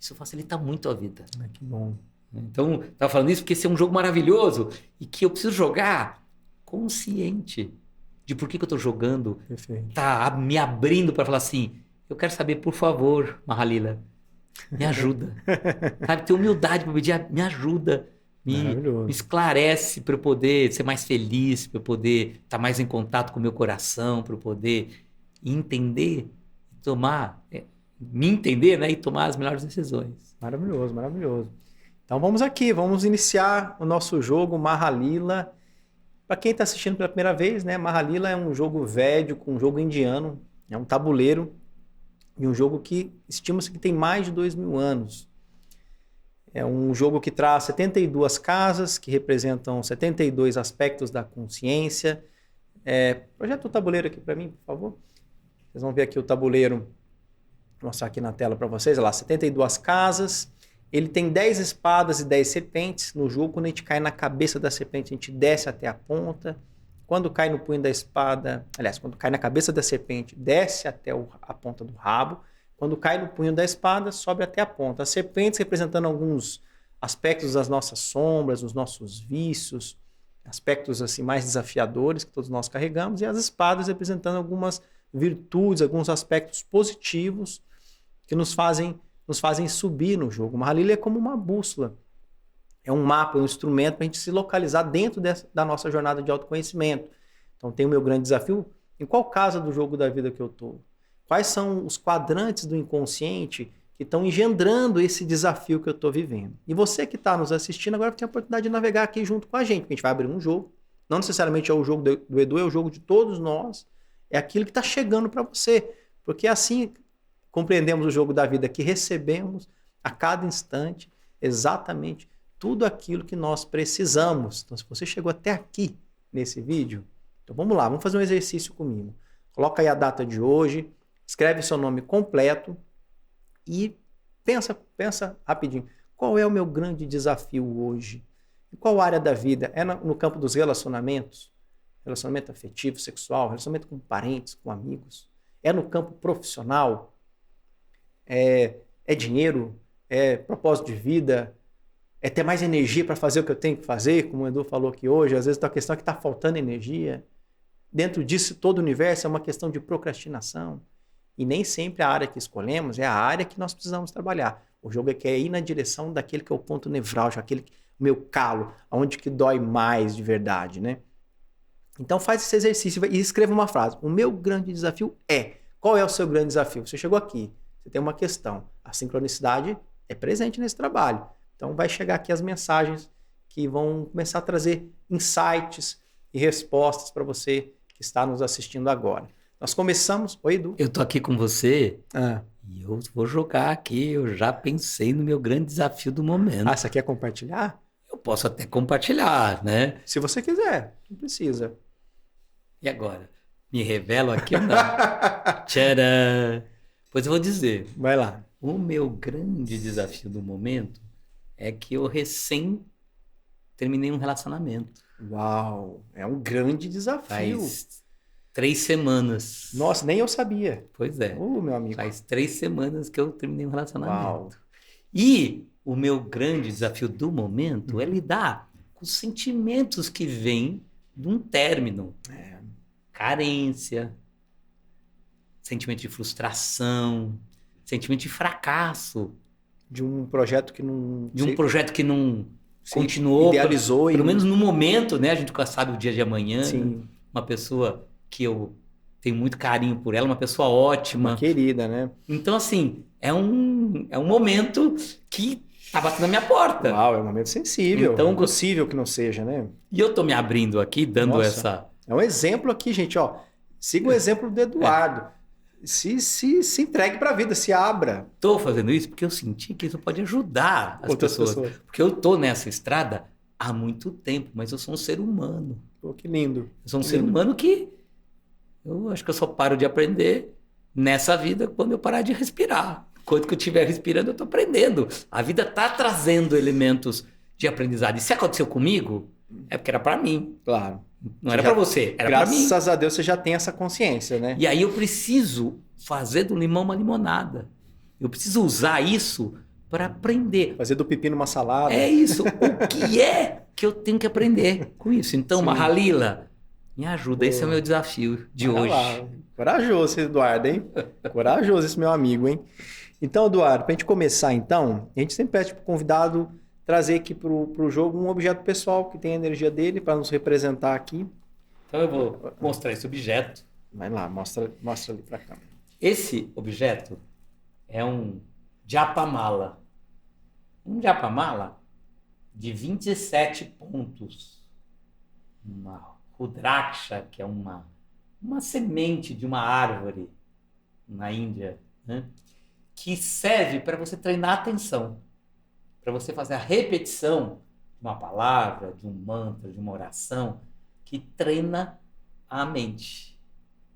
isso facilita muito a vida. Que bom. Então, eu estava falando isso porque esse é um jogo maravilhoso e que eu preciso jogar consciente de por que eu estou jogando. Perfeito. Tá me abrindo para falar assim, eu quero saber, por favor, Mahalila, me ajuda. Sabe, ter humildade para pedir, me ajuda. Me esclarece para eu poder ser mais feliz, para eu poder estar mais em contato com o meu coração, para eu poder entender, me entender, né, e tomar as melhores decisões. Maravilhoso, maravilhoso. Então vamos aqui, vamos iniciar o nosso jogo Mahalila. Para quem está assistindo pela primeira vez, né, Mahalila é um jogo védico, um jogo indiano, é um tabuleiro e um jogo que estima-se que tem mais de 2.000 anos. É um jogo que traz 72 casas, que representam 72 aspectos da consciência. Projeta o tabuleiro aqui para mim, por favor. Vocês vão ver aqui o tabuleiro, vou mostrar aqui na tela para vocês. Olha lá, 72 casas. Ele tem 10 espadas e 10 serpentes. No jogo, quando a gente cai na cabeça da serpente, a gente desce até a ponta. Quando cai no punho da espada... Aliás, quando cai na cabeça da serpente, desce até a ponta do rabo. Quando cai no punho da espada, sobe até a ponta. As serpentes representando alguns aspectos das nossas sombras, dos nossos vícios, aspectos assim mais desafiadores que todos nós carregamos, e as espadas representando algumas virtudes, alguns aspectos positivos que nos fazem subir no jogo. O Mahalila é como uma bússola. É um mapa, é um instrumento para a gente se localizar dentro da nossa jornada de autoconhecimento. Então tem o meu grande desafio. Em qual casa do jogo da vida que eu estou? Quais são os quadrantes do inconsciente que estão engendrando esse desafio que eu estou vivendo? E você que está nos assistindo agora tem a oportunidade de navegar aqui junto com a gente, porque a gente vai abrir um jogo. Não necessariamente é o jogo do Edu, é o jogo de todos nós. É aquilo que está chegando para você. Porque assim compreendemos o jogo da vida, que recebemos a cada instante exatamente tudo aquilo que nós precisamos. Então, se você chegou até aqui nesse vídeo, então vamos lá, vamos fazer um exercício comigo. Coloca aí a data de hoje, escreve seu nome completo e pensa rapidinho. Qual é o meu grande desafio hoje? Em qual área da vida? É no campo dos relacionamentos? Relacionamento afetivo, sexual, relacionamento com parentes, com amigos? É no campo profissional? É dinheiro? É propósito de vida? É ter mais energia para fazer o que eu tenho que fazer? Como o Edu falou aqui hoje, às vezes a questão é que está faltando energia. Dentro disso, todo o universo é uma questão de procrastinação. E nem sempre a área que escolhemos é a área que nós precisamos trabalhar. O jogo é que é ir na direção daquele que é o ponto nevrálgico, aquele meu calo, onde que dói mais de verdade, né? Então faz esse exercício e escreva uma frase. O meu grande desafio é... Qual é o seu grande desafio? Você chegou aqui, você tem uma questão. A sincronicidade é presente nesse trabalho. Então vai chegar aqui as mensagens que vão começar a trazer insights e respostas para você que está nos assistindo agora. Nós começamos... Oi, Edu. Eu tô aqui com você e eu vou jogar aqui. Eu já pensei no meu grande desafio do momento. Você quer compartilhar? Eu posso até compartilhar, né? Se você quiser, não precisa. E agora? Me revelo aqui ou não? Tcharam! Pois eu vou dizer. Vai lá. O meu grande desafio do momento é que eu recém terminei um relacionamento. Uau! É um grande desafio. Faz 3 semanas. Nossa, nem eu sabia. Pois é. Meu amigo. Faz 3 semanas que eu terminei um relacionamento. Uau. E o meu grande desafio do momento é lidar com os sentimentos que vêm de um término. Carência, sentimento de frustração, sentimento de fracasso. De um projeto que não... um projeto que não continuou. Idealizou. Pelo menos no momento, né? A gente nunca sabe o dia de amanhã. Sim. Né? Uma pessoa que eu tenho muito carinho por ela, uma pessoa ótima. Uma querida, né? Então, assim, é um momento que tá batendo na minha porta. Uau, é um momento sensível. Então, é impossível que não seja, né? E eu tô me abrindo aqui, dando essa... É um exemplo aqui, gente, ó. Siga o exemplo do Eduardo. Se entregue para a vida, se abra. Tô fazendo isso porque eu senti que isso pode ajudar as pessoas. Porque eu tô nessa estrada há muito tempo, mas eu sou um ser humano. Pô, que lindo. Eu sou um ser humano que eu acho que eu só paro de aprender nessa vida quando eu parar de respirar. Enquanto que eu estiver respirando, eu tô aprendendo. A vida tá trazendo elementos de aprendizado. E se aconteceu comigo, é porque era para mim. Claro. Não era para você, era para mim. Graças a Deus você já tem essa consciência, né? E aí eu preciso fazer do limão uma limonada. Eu preciso usar isso para aprender. Fazer do pepino uma salada. É isso. O que é que eu tenho que aprender com isso? Então, Mahalila, me ajuda. Esse é o meu desafio de hoje. Lá. Corajoso esse Eduardo, hein? Corajoso esse meu amigo, hein? Então, Eduardo, para a gente começar, então, a gente sempre pede para o convidado trazer aqui para o jogo um objeto pessoal que tem a energia dele para nos representar aqui. Então, eu vou mostrar esse objeto. Vai lá, mostra ali para a câmera. Esse objeto é um japamala. Um japamala de 27 pontos. Uma rudraksha, que é uma semente de uma árvore na Índia, né? Que serve para você treinar a atenção, para você fazer a repetição de uma palavra, de um mantra, de uma oração, que treina a mente.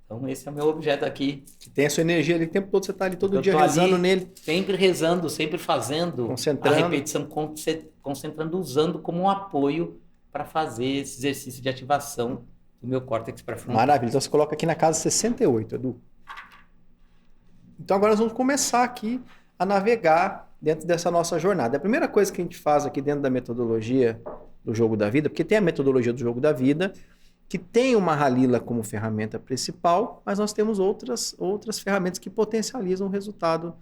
Então esse é o meu objeto aqui. Que tem a sua energia ali o tempo todo, você está ali todo dia rezando ali, nele. Sempre rezando, sempre fazendo a repetição, concentrando, usando como um apoio para fazer esse exercício de ativação do meu córtex pré-frontal. Maravilha. Então você coloca aqui na casa 68, Edu. Então agora nós vamos começar aqui a navegar dentro dessa nossa jornada. A primeira coisa que a gente faz aqui dentro da metodologia do jogo da vida, porque tem a metodologia do jogo da vida, que tem o Mahalila como ferramenta principal, mas nós temos outras ferramentas que potencializam o resultado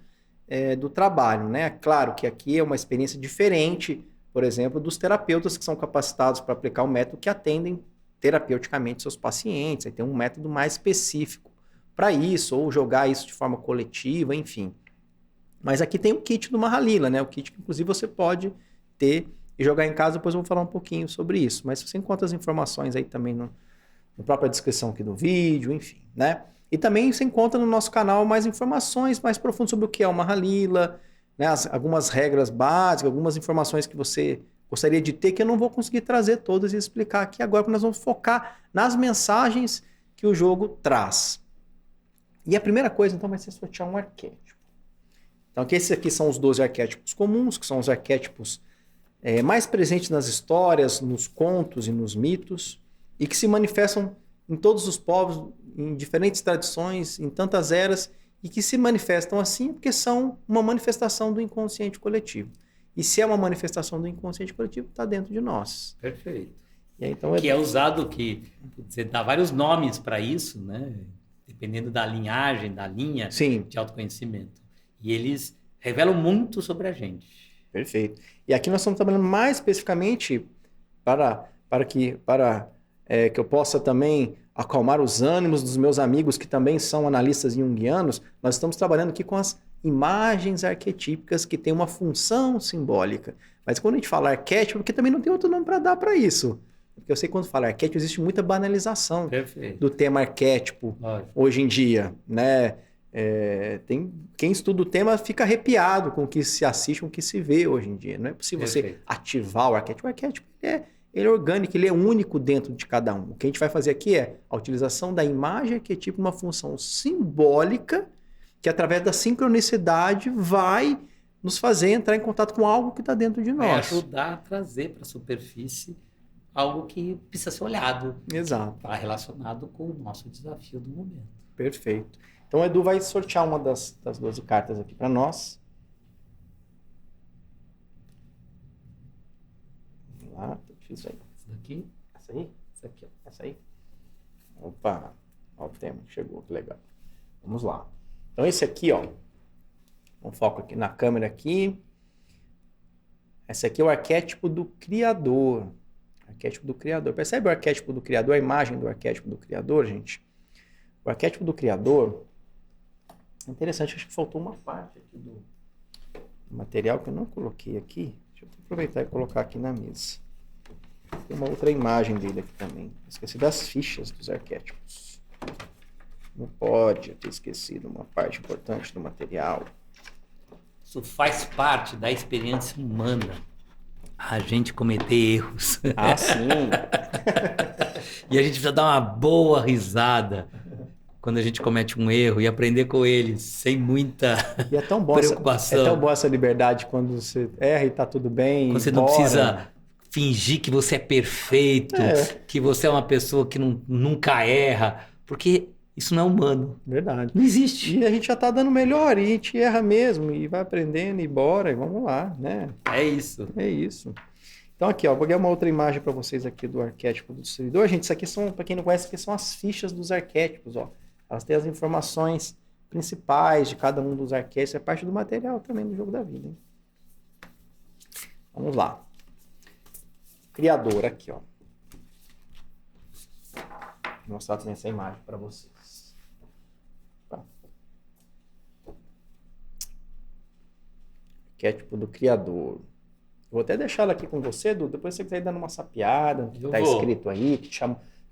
do trabalho, né? Claro que aqui é uma experiência diferente, por exemplo, dos terapeutas que são capacitados para aplicar o método que atendem terapeuticamente seus pacientes, aí tem um método mais específico para isso, ou jogar isso de forma coletiva, enfim. Mas aqui tem o kit do Mahalila, né? O kit que inclusive você pode ter e jogar em casa, depois eu vou falar um pouquinho sobre isso. Mas você encontra as informações aí também na própria descrição aqui do vídeo, enfim, né? E também você encontra no nosso canal mais informações mais profundas sobre o que é o Mahalila, né? Algumas regras básicas, algumas informações que você gostaria de ter, que eu não vou conseguir trazer todas e explicar aqui agora, porque nós vamos focar nas mensagens que o jogo traz. E a primeira coisa, então, vai ser sortear um arquétipo. Então, aqui, esses aqui são os 12 arquétipos comuns, que são os arquétipos mais presentes nas histórias, nos contos e nos mitos, e que se manifestam em todos os povos, em diferentes tradições, em tantas eras, e que se manifestam assim porque são uma manifestação do inconsciente coletivo. E se é uma manifestação do inconsciente coletivo, está dentro de nós. Perfeito. E aí, então, que é usado, você dá vários nomes para isso, né? Dependendo da linhagem, da linha de autoconhecimento. E eles revelam muito sobre a gente. Perfeito. E aqui nós estamos trabalhando mais especificamente para que eu possa também acalmar os ânimos dos meus amigos que também são analistas junguianos. Nós estamos trabalhando aqui com as imagens arquetípicas que têm uma função simbólica. Mas quando a gente fala arquétipo, porque também não tem outro nome para dar para isso. Porque eu sei que quando fala arquétipo, existe muita banalização do tema arquétipo hoje em dia, né? Quem estuda o tema fica arrepiado com o que se assiste, com o que se vê hoje em dia. Não é possível você ativar o arquétipo. O arquétipo ele é orgânico, ele é único dentro de cada um. O que a gente vai fazer aqui é a utilização da imagem arquetípica, uma função simbólica que, através da sincronicidade, vai nos fazer entrar em contato com algo que está dentro de nós. Vai ajudar a trazer para a superfície algo que precisa ser olhado. Exato. Está relacionado com o nosso desafio do momento. Perfeito. Então o Edu vai sortear uma das 12 cartas aqui para nós. Vamos lá, tá difícil aí. Essa daqui? Essa aí? Essa aqui, ó. Essa aí? Opa, ó, o tema chegou, que legal. Vamos lá. Então esse aqui, ó, um foco aqui na câmera aqui. Esse aqui é o arquétipo do Criador. Arquétipo do Criador. Percebe o arquétipo do Criador, a imagem do arquétipo do Criador, gente? O arquétipo do Criador é interessante, acho que faltou uma parte aqui do material que eu não coloquei aqui. Deixa eu aproveitar e colocar aqui na mesa. Tem uma outra imagem dele aqui também. Esqueci das fichas dos arquétipos. Não pode ter esquecido uma parte importante do material. Isso faz parte da experiência humana. A gente cometer erros. Ah, sim. E a gente precisa dar uma boa risada quando a gente comete um erro e aprender com ele sem muita preocupação. É tão boa essa liberdade quando você erra e tá tudo bem. Quando você não precisa fingir que você é perfeito, É. que você é uma pessoa que nunca erra, porque isso não é humano. Verdade. Não existe. E a gente já tá dando melhor, e a gente erra mesmo, e vai aprendendo, e bora, e vamos lá, né? É isso. É isso. Então aqui, ó, vou ganhar uma outra imagem para vocês aqui do arquétipo do destruidor. Gente, isso aqui são, para quem não conhece, aqui são as fichas dos arquétipos, ó. Elas têm as informações principais de cada um dos arquétipos, é parte do material também do jogo da vida, hein? Vamos lá. Criador aqui, ó. Vou mostrar também essa imagem para vocês. Tá. Arquétipo do criador. Vou até deixar ela aqui com você, Edu. Depois você quiser ir dando uma sapiada, o que está escrito aí, o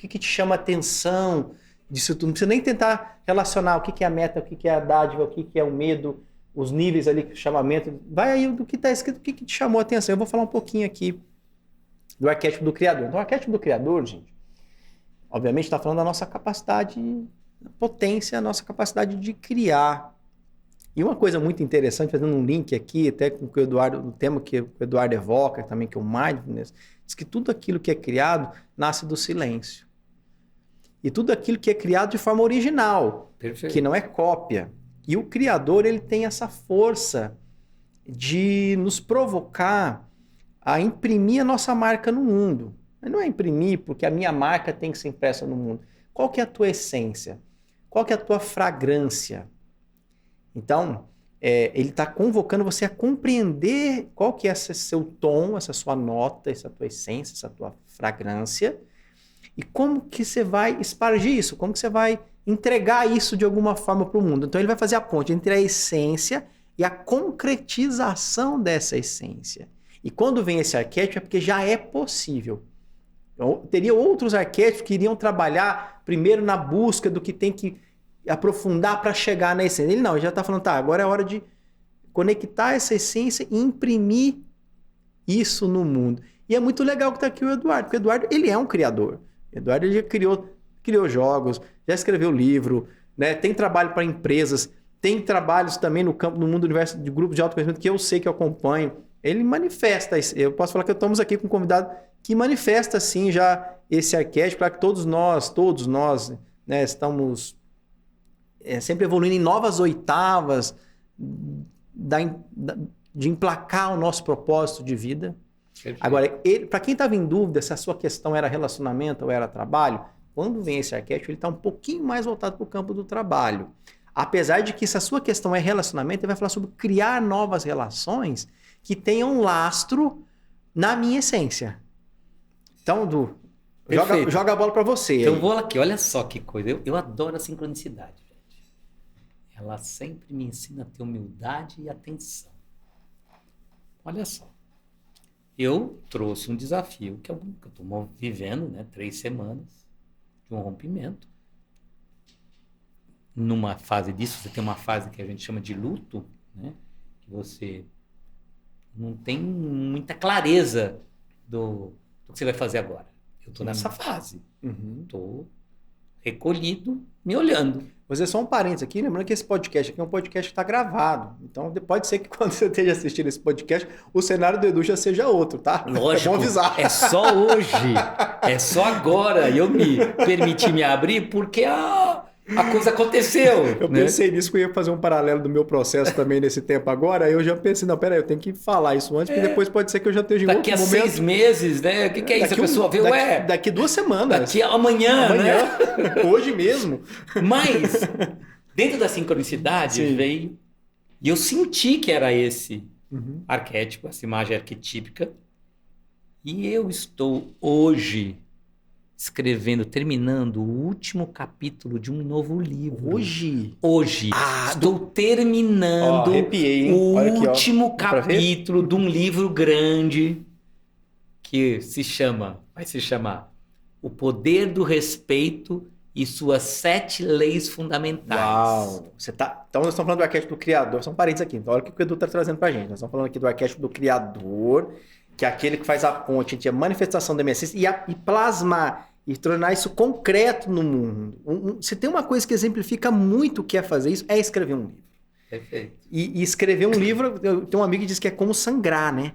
que te chama atenção disso tudo. Não precisa nem tentar relacionar o que é a meta, o que é a dádiva, o que é o medo, os níveis ali, o chamamento. Vai aí do que está escrito, o que te chamou a atenção. Eu vou falar um pouquinho aqui do arquétipo do criador. Então, o arquétipo do criador, gente, obviamente está falando da nossa capacidade, potência, a nossa capacidade de criar. E uma coisa muito interessante, fazendo um link aqui, até com o Eduardo, o tema que o Eduardo evoca também, que é o mindfulness, diz que tudo aquilo que é criado nasce do silêncio. E tudo aquilo que é criado de forma original, Perfeito. Que não é cópia. E o Criador, ele tem essa força de nos provocar a imprimir a nossa marca no mundo. Mas não é imprimir porque a minha marca tem que ser impressa no mundo. Qual que é a tua essência? Qual que é a tua fragrância? Então, ele está convocando você a compreender qual que é esse seu tom, essa sua nota, essa tua essência, essa tua fragrância, e como que você vai espargir isso, como que você vai entregar isso de alguma forma para o mundo. Então, ele vai fazer a ponte entre a essência e a concretização dessa essência. E quando vem esse arquétipo é porque já é possível. Então, teria outros arquétipos que iriam trabalhar primeiro na busca do que tem que aprofundar para chegar na essência. Ele não, ele já está falando, tá, agora é hora de conectar essa essência e imprimir isso no mundo. E é muito legal que está aqui o Eduardo, porque o Eduardo, ele é um criador. O Eduardo, ele criou jogos, já escreveu livro, né? Tem trabalho para empresas, tem trabalhos também no campo, no mundo universo de grupos de autoconhecimento que eu sei que eu acompanho. Ele manifesta, eu posso falar que estamos aqui com um convidado que manifesta, sim, já esse arquétipo, para que todos nós, né, estamos sempre evoluindo em novas oitavas de emplacar o nosso propósito de vida. Perfeito. Agora, para quem estava em dúvida se a sua questão era relacionamento ou era trabalho, quando vem esse arquétipo, ele está um pouquinho mais voltado para o campo do trabalho. Apesar de que se a sua questão é relacionamento, ele vai falar sobre criar novas relações que tenham um na minha essência. Então, Edu, joga a bola para você. Então, vou aqui, olha só que coisa. Eu adoro a sincronicidade. Ela sempre me ensina a ter humildade e atenção. Olha só. Eu trouxe um desafio que eu estou vivendo, né, 3 semanas de um rompimento. Numa fase disso, você tem uma fase que a gente chama de luto, né, que você não tem muita clareza do que você vai fazer agora. Eu estou nessa fase. Estou recolhido, me olhando. Vou fazer só um parênteses aqui, lembrando que esse podcast aqui é um podcast que está gravado. Então, pode ser que quando você esteja assistindo esse podcast, o cenário do Edu já seja outro, tá? Lógico, é bom avisar. É só hoje, é só agora. Eu me permiti me abrir porque a coisa aconteceu. Eu pensei nisso, que eu ia fazer um paralelo do meu processo também nesse tempo agora. Aí eu já pensei, não, peraí, eu tenho que falar isso antes, porque depois pode ser que eu já esteja em outro momento. Daqui a 6 meses, né? O que é isso? A pessoa vê, daqui 2 semanas. Daqui amanhã, né? Hoje mesmo. Mas, dentro da sincronicidade, veio... E eu senti que era esse arquétipo, essa imagem arquetípica. E eu estou hoje terminando o último capítulo de um novo livro. Hoje? Estou terminando arrepiei, o último capítulo de um livro grande que vai se chamar O Poder do Respeito e Suas 7 Leis Fundamentais. Uau! Então nós estamos falando do arquétipo do criador. São parênteses aqui. Então olha o que o Edu está trazendo para a gente. Nós estamos falando aqui do arquétipo do criador, que é aquele que faz a ponte entre a manifestação da minha essência e plasmar e tornar isso concreto no mundo. Se tem uma coisa que exemplifica muito o que é fazer isso, é escrever um livro. Perfeito. E escrever um livro, eu tenho um amigo que diz que é como sangrar, né?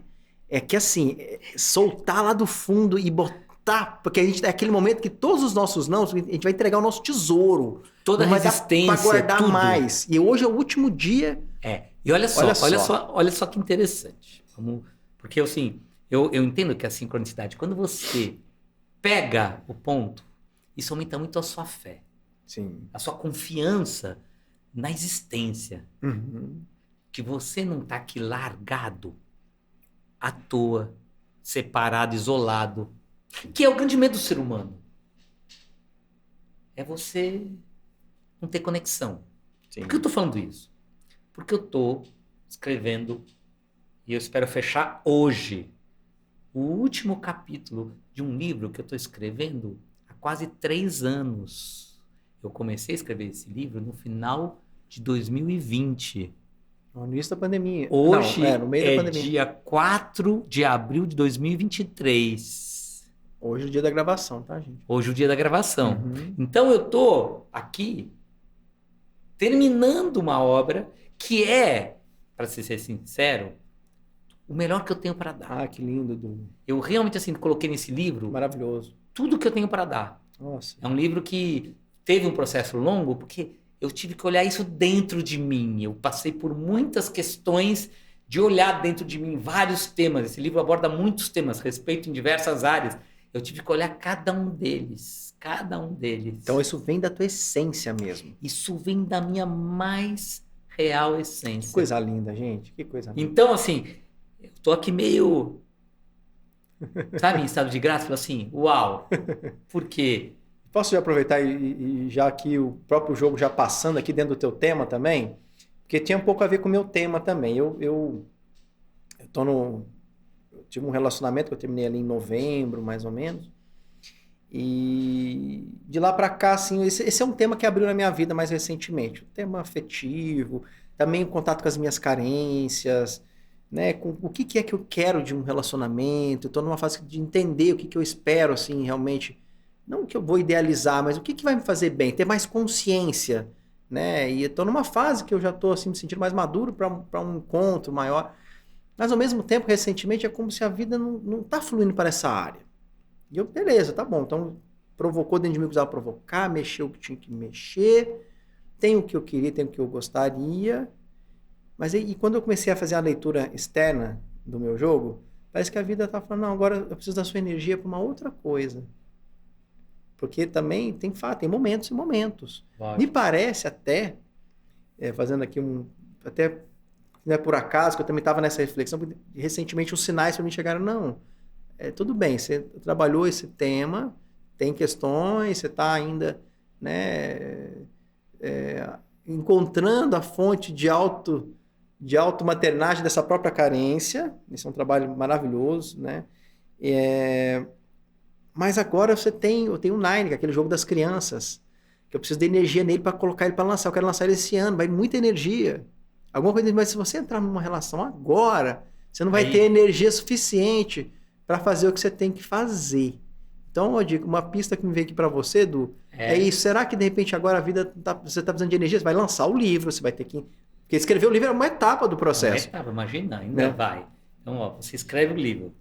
É que assim, soltar lá do fundo e botar, porque a gente é aquele momento que todos os nossos não, a gente vai entregar o nosso tesouro. Toda não vai dar resistência, pra guardar tudo. mais. E hoje é o último dia. E olha só que interessante. Porque assim, eu entendo que a sincronicidade, quando você pega o ponto, isso aumenta muito a sua fé, Sim. a sua confiança na existência. Uhum. Que você não está aqui largado, à toa, separado, isolado. Que é o grande medo do ser humano. É você não ter conexão. Sim. Por que eu estou falando isso? Porque eu estou escrevendo, e eu espero fechar hoje, o último capítulo de um livro que eu estou escrevendo há quase 3 anos. Eu comecei a escrever esse livro no final de 2020. No início da pandemia. Hoje no meio da pandemia. dia 4 de abril de 2023. Hoje é o dia da gravação, tá, gente? Hoje é o dia da gravação. Uhum. Então eu tô aqui terminando uma obra que é, para ser sincero, o melhor que eu tenho para dar. Ah, que lindo, Du. Eu realmente assim coloquei nesse livro Maravilhoso. tudo que eu tenho para dar. Nossa. É um livro que teve um processo longo, porque eu tive que olhar isso dentro de mim. Eu passei por muitas questões de olhar dentro de mim vários temas. Esse livro aborda muitos temas, respeito em diversas áreas. Eu tive que olhar cada um deles. Então isso vem da tua essência mesmo. Isso vem da minha mais real essência. Que coisa linda, gente. Que coisa linda. Então, assim, eu tô aqui meio, sabe, em estado de graça, assim, uau. Por quê? Posso já aproveitar e já aqui o próprio jogo já passando aqui dentro do teu tema também? Porque tinha um pouco a ver com o meu tema também. Eu tive um relacionamento que eu terminei ali em novembro, mais ou menos. E de lá pra cá, assim, esse é um tema que abriu na minha vida mais recentemente. O tema afetivo, também o contato com as minhas carências, né? Com o que é que eu quero de um relacionamento. Eu tô numa fase de entender o que eu espero, assim, realmente. Não que eu vou idealizar, mas o que vai me fazer bem? Ter mais consciência, né? E eu tô numa fase que eu já tô, assim, me sentindo mais maduro para um encontro maior. Mas, ao mesmo tempo, recentemente, é como se a vida não tá fluindo para essa área. E eu, beleza, tá bom. Então, provocou dentro de mim o que precisava provocar, mexeu o que tinha que mexer, tem o que eu queria, tem o que eu gostaria. Mas aí, quando eu comecei a fazer a leitura externa do meu jogo, parece que a vida tá falando, não, agora eu preciso da sua energia para uma outra coisa. Porque também tem momentos e momentos. Vai. Me parece até, fazendo aqui até não é por acaso que eu também estava nessa reflexão, porque recentemente os sinais para mim chegaram, não, tudo bem, você trabalhou esse tema, tem questões, você está ainda, né, encontrando a fonte de automaternagem dessa própria carência, isso é um trabalho maravilhoso, né? Mas agora eu tenho o Nine, aquele jogo das crianças, que eu preciso de energia nele para colocar ele para lançar. Eu quero lançar ele esse ano, vai muita energia. Alguma coisa, mas se você entrar numa relação agora, você não vai ter energia suficiente para fazer o que você tem que fazer. Então, eu digo, uma pista que me veio aqui para você, Edu, é isso. Será que de repente agora a vida você está precisando de energia? Você vai lançar o livro, você vai ter que... Porque escrever o livro é uma etapa do processo. Uma etapa, imagina, ainda vai. Então, ó, você escreve o livro,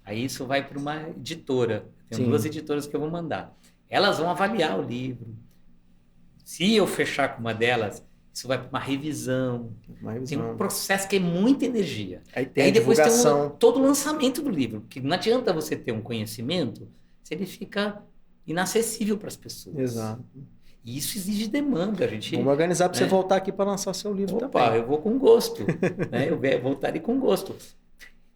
aí isso vai para uma editora. Tem 2 editoras que eu vou mandar. Elas vão avaliar o livro. Se eu fechar com uma delas, isso vai para uma revisão. Tem um processo que é muita energia. Aí tem aí depois divulgação. Tem todo o lançamento do livro. Porque não adianta você ter um conhecimento se ele fica inacessível para as pessoas. Exato. E isso exige demanda. Vamos organizar para você voltar aqui para lançar seu livro também. Eu vou com gosto. Né? Eu voltarei com gosto.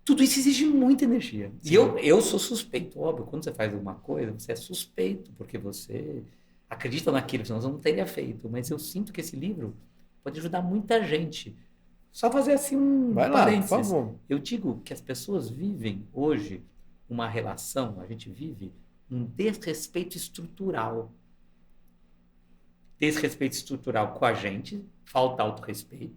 Tudo isso exige muita energia. Sim. E eu sou suspeito, óbvio. Quando você faz alguma coisa, você é suspeito, porque você acredita naquilo, senão você não teria feito. Mas eu sinto que esse livro pode ajudar muita gente. Só fazer assim um parênteses. Por favor. Eu digo que as pessoas vivem hoje uma relação, a gente vive um desrespeito estrutural. Desrespeito estrutural com a gente, falta autorrespeito,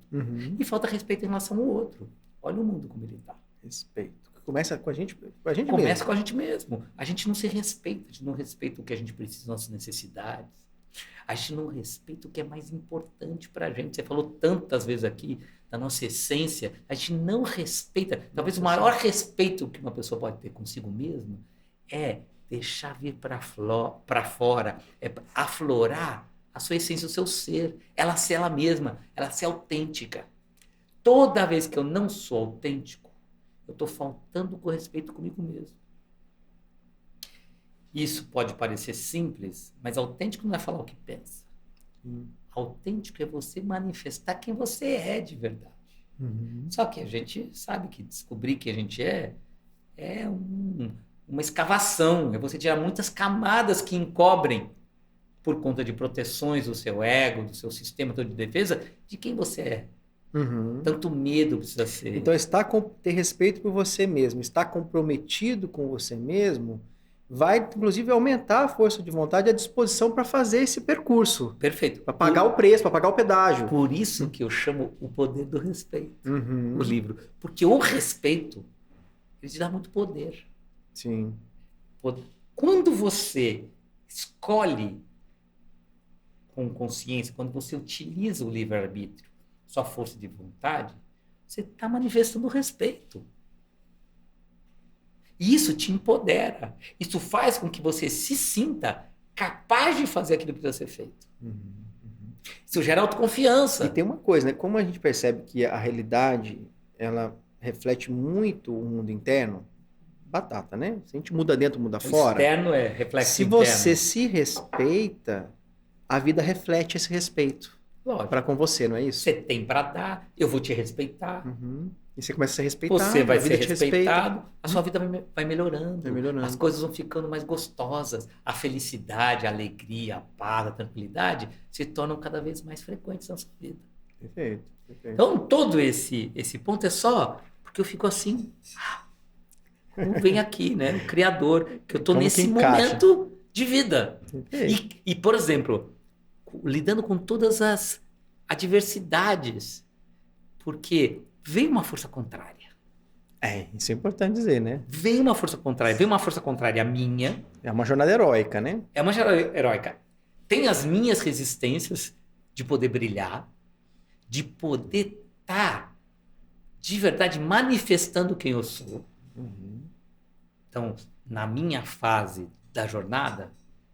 e falta respeito em relação ao outro. Olha o mundo como ele está. Respeito. Começa com a gente Começa mesmo. com a gente mesmo. A gente não se respeita, a gente não respeita o que a gente precisa, nossas necessidades. A gente não respeita o que é mais importante pra gente. Você falou tantas vezes aqui da nossa essência, a gente não respeita. Talvez o maior respeito que uma pessoa pode ter consigo mesma é deixar vir para fora, é aflorar a sua essência, o seu ser, ela ser ela mesma, ela ser autêntica. Toda vez que eu não sou autêntico, eu estou faltando com respeito comigo mesmo. Isso pode parecer simples, mas autêntico não é falar o que pensa. Autêntico é você manifestar quem você é de verdade. Só que a gente sabe que descobrir quem a gente é uma escavação, é você tirar muitas camadas que encobrem por conta de proteções do seu ego, do seu sistema todo de defesa, de quem você é. Tanto medo precisa ser. Então, ter respeito por você mesmo, estar comprometido com você mesmo, vai, inclusive, aumentar a força de vontade e a disposição para fazer esse percurso. Perfeito. Para pagar o preço, para pagar o pedágio. Por isso que eu chamo o poder do respeito, o livro. Porque o respeito, ele te dá muito poder. Sim. Quando você escolhe com consciência, quando você utiliza o livre-arbítrio, sua força de vontade, você está manifestando respeito. E isso te empodera. Isso faz com que você se sinta capaz de fazer aquilo que precisa ser feito. Isso gera autoconfiança. E tem uma coisa, né? Como a gente percebe que a realidade, ela reflete muito o mundo interno, batata, né? Se a gente muda dentro, muda fora. Externo é reflexo se interno. você se respeita, a vida reflete esse respeito para com você, não é isso? Você tem para dar, eu vou te respeitar. E você começa a ser respeitado. Você vai ser te respeitado, respeita. a sua vida vai melhorando. Vai melhorando. As coisas vão ficando mais gostosas. A felicidade, a alegria, a paz, a tranquilidade se tornam cada vez mais frequentes na sua vida. Perfeito. Então, todo esse ponto é só porque eu fico assim. Como vem aqui, né? O Criador, que eu estou nesse momento de vida. E, por exemplo, lidando com todas as adversidades, porque vem uma força contrária. Isso é importante dizer, né? Vem uma força contrária minha. É uma jornada heróica, né? É uma jornada heróica. Tem as minhas resistências de poder brilhar, de poder estar de verdade manifestando quem eu sou. Então, na minha fase da jornada,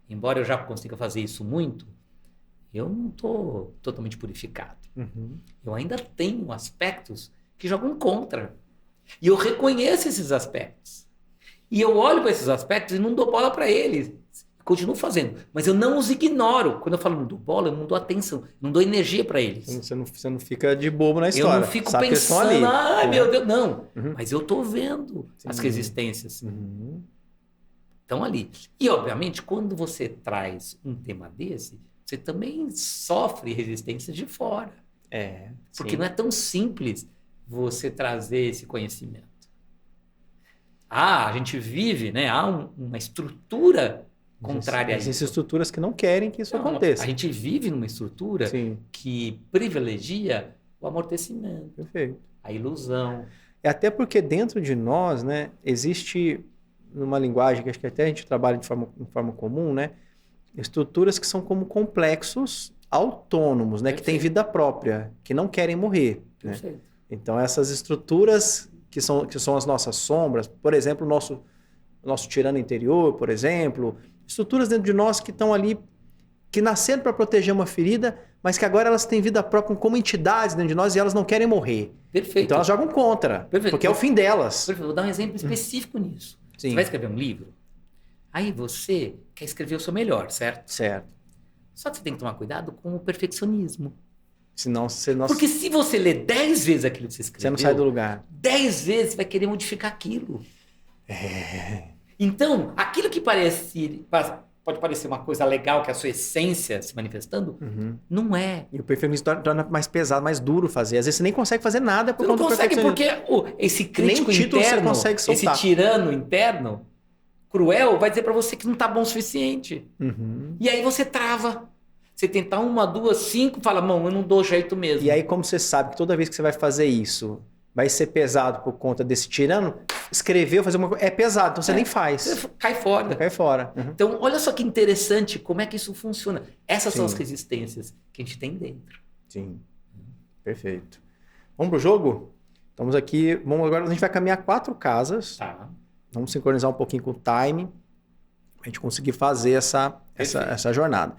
embora eu já consiga fazer isso muito, eu não estou totalmente purificado. Eu ainda tenho aspectos que jogam contra. E eu reconheço esses aspectos. E eu olho para esses aspectos e não dou bola para eles. Continuo fazendo. Mas eu não os ignoro. Quando eu falo não dou bola, eu não dou atenção. Não dou energia para eles. Você não fica de bobo na história. Eu não fico pensando, ai meu Deus, não. Mas eu estou vendo as resistências. Estão ali. E, obviamente, quando você traz um tema desse, você também sofre resistências de fora. Porque não é tão simples você trazer esse conhecimento. A gente vive, né? Há uma estrutura contrária a isso. Existem estruturas que não querem que isso aconteça. A gente vive numa estrutura que privilegia o amortecimento, a ilusão. Até porque dentro de nós, né, existe, numa linguagem que acho que até a gente trabalha de forma comum, né, estruturas que são como complexos autônomos, né, que têm vida própria, que não querem morrer. Né? Então, essas estruturas que são as nossas sombras, por exemplo, o nosso tirano interior, por exemplo, estruturas dentro de nós que estão ali, que nasceram para proteger uma ferida, mas que agora elas têm vida própria como entidades dentro de nós e elas não querem morrer. Então, elas jogam contra, porque é o fim delas. Vou dar um exemplo específico nisso. Você vai escrever um livro, aí você quer escrever o seu melhor, certo? Certo. Só que você tem que tomar cuidado com o perfeccionismo. Senão você não... Porque se você ler 10 vezes aquilo que você escreveu... Você não sai do lugar. 10 vezes você vai querer modificar aquilo. Então, aquilo que pode parecer uma coisa legal, que é a sua essência se manifestando, não é. E o perfeccionismo torna mais pesado, mais duro fazer. Às vezes você nem consegue fazer nada por conta do perfeccionismo. Não consegue, porque esse crítico interno, esse tirano interno, cruel, vai dizer para você que não tá bom o suficiente. E aí você trava. Você tentar 1, 2, 5, fala, eu não dou jeito mesmo. E aí, como você sabe que toda vez que você vai fazer isso, vai ser pesado por conta desse tirano, escrever ou fazer uma coisa, é pesado, então você nem faz. Você cai fora. Cai fora. Então, olha só que interessante como é que isso funciona. Essas são as resistências que a gente tem dentro. Sim, perfeito. Vamos pro jogo? Estamos aqui, agora a gente vai caminhar 4 casas. Tá. Vamos sincronizar um pouquinho com o time, a gente conseguir fazer essa jornada.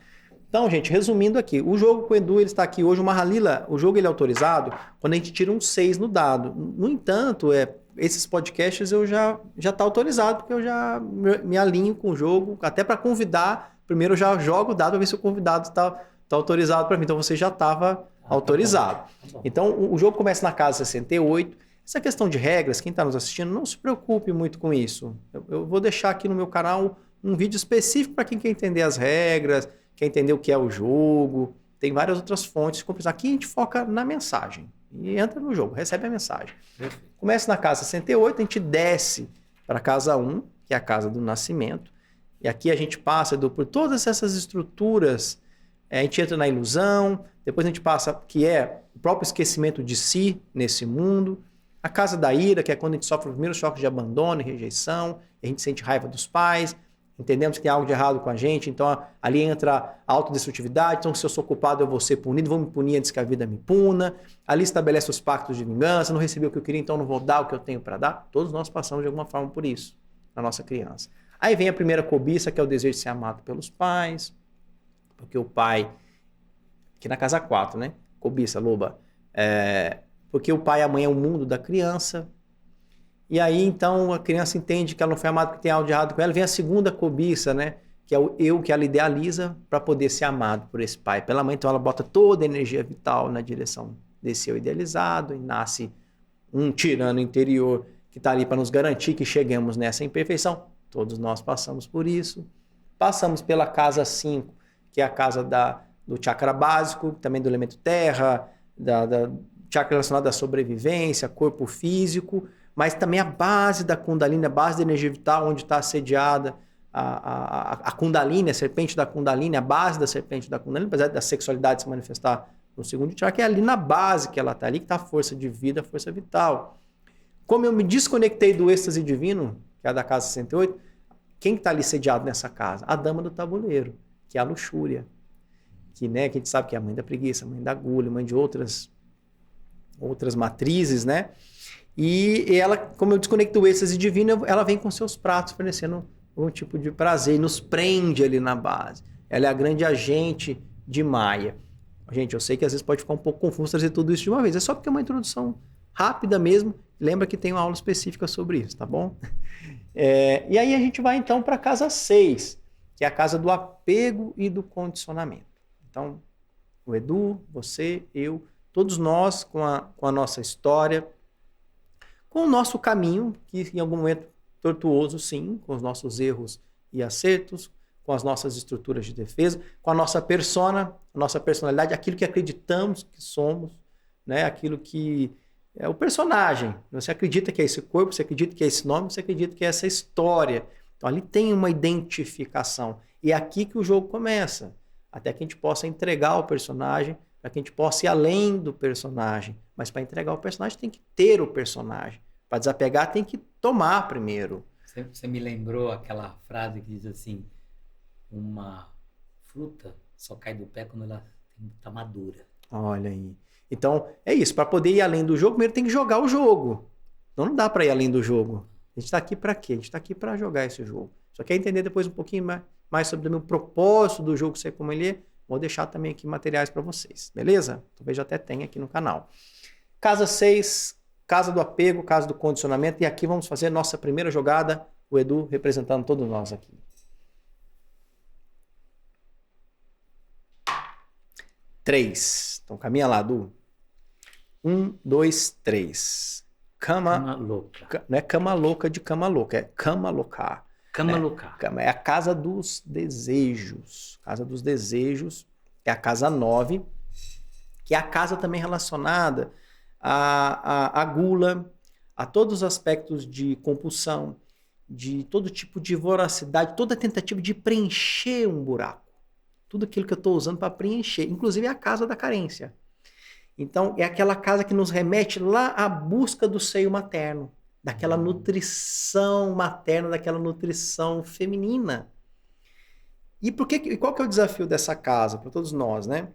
Então, gente, resumindo aqui, o jogo com o Edu, ele está aqui hoje, o Mahalila, o jogo ele é autorizado quando a gente tira um 6 no dado. No entanto, esses podcasts eu já tá autorizado, porque eu já me alinho com o jogo, até para convidar, primeiro eu já jogo o dado para ver se o convidado está autorizado para mim, então você já estava autorizado. Tá bom. Então, o jogo começa na casa 68. Essa questão de regras, quem está nos assistindo, não se preocupe muito com isso. Eu vou deixar aqui no meu canal um vídeo específico para quem quer entender as regras, quer entender o que é o jogo. Tem várias outras fontes. Aqui a gente foca na mensagem. E entra no jogo, recebe a mensagem. Começa na casa 68, a gente desce para a casa 1, que é a casa do nascimento. E aqui a gente passa por todas essas estruturas. A gente entra na ilusão, depois a gente passa, que é o próprio esquecimento de si nesse mundo. A casa da ira, que é quando a gente sofre os primeiros choques de abandono e rejeição, e a gente sente raiva dos pais, entendemos que tem algo de errado com a gente, então ali entra a autodestrutividade, então se eu sou culpado eu vou ser punido, vou me punir antes que a vida me puna. Ali estabelece os pactos de vingança, não recebi o que eu queria, então não vou dar o que eu tenho para dar. Todos nós passamos de alguma forma por isso, na nossa criança. Aí vem a primeira cobiça, que é o desejo de ser amado pelos pais, porque o pai, aqui na casa 4, né? Cobiça, loba. Porque o pai e a mãe é o mundo da criança. E aí, então, a criança entende que ela não foi amada porque tem algo de errado com ela. Vem a segunda cobiça, né? Que é o eu que ela idealiza para poder ser amado por esse pai, pela mãe. Então, ela bota toda a energia vital na direção desse eu idealizado e nasce um tirano interior que está ali para nos garantir que cheguemos nessa imperfeição. Todos nós passamos por isso. Passamos pela casa 5, que é a casa do chakra básico, também do elemento terra, da chakra relacionado à sobrevivência, corpo físico, mas também a base da Kundalini, a base da energia vital, onde está assediada a Kundalini, a serpente da Kundalini, a base da serpente da Kundalini, apesar da sexualidade se manifestar no segundo chakra, é ali na base que ela está ali, que está a força de vida, a força vital. Como eu me desconectei do êxtase divino, que é a da casa 68, quem está ali sediado nessa casa? A dama do tabuleiro, que é a luxúria, que a gente sabe que é a mãe da preguiça, a mãe da gula, mãe de outras matrizes, né? E ela, como eu desconecto o êxtase divino, ela vem com seus pratos, fornecendo um tipo de prazer e nos prende ali na base. Ela é a grande agente de Maia. Gente, eu sei que às vezes pode ficar um pouco confuso trazer tudo isso de uma vez. É só porque é uma introdução rápida mesmo. Lembra que tem uma aula específica sobre isso, tá bom? E aí a gente vai então para a casa 6, que é a casa do apego e do condicionamento. Então, o Edu, você, eu, todos nós com a nossa história, com o nosso caminho, que em algum momento tortuoso, sim, com os nossos erros e acertos, com as nossas estruturas de defesa, com a nossa persona, a nossa personalidade, aquilo que acreditamos que somos, né? Aquilo que é o personagem. Você acredita que é esse corpo, você acredita que é esse nome, você acredita que é essa história. Então ali tem uma identificação. E é aqui que o jogo começa, até que a gente possa entregar o personagem, para que a gente possa ir além do personagem. Mas para entregar o personagem tem que ter o personagem. Para desapegar tem que tomar primeiro. Você me lembrou aquela frase que diz assim, uma fruta só cai do pé quando ela está madura. Olha aí. Então, é isso. Para poder ir além do jogo, primeiro tem que jogar o jogo. Não dá para ir além do jogo. A gente está aqui para quê? A gente está aqui para jogar esse jogo. Só quer entender depois um pouquinho mais sobre o meu propósito do jogo, ser como ele é. Vou deixar também aqui materiais para vocês. Beleza? Talvez já até tenha aqui no canal. Casa 6, casa do apego, casa do condicionamento. E aqui vamos fazer a nossa primeira jogada. O Edu representando todos nós aqui. 3. Então caminha lá, Du. 1, 2, 3. Cama louca. Não é cama louca de cama louca, é cama louca. Cama louca. É a casa dos desejos. Casa dos desejos é a casa 9, que é a casa também relacionada à gula, a todos os aspectos de compulsão, de todo tipo de voracidade, toda tentativa de preencher um buraco. Tudo aquilo que eu estou usando para preencher, inclusive a casa da carência. Então, é aquela casa que nos remete lá à busca do seio materno, daquela nutrição materna, daquela nutrição feminina. E qual que é o desafio dessa casa para todos nós, né?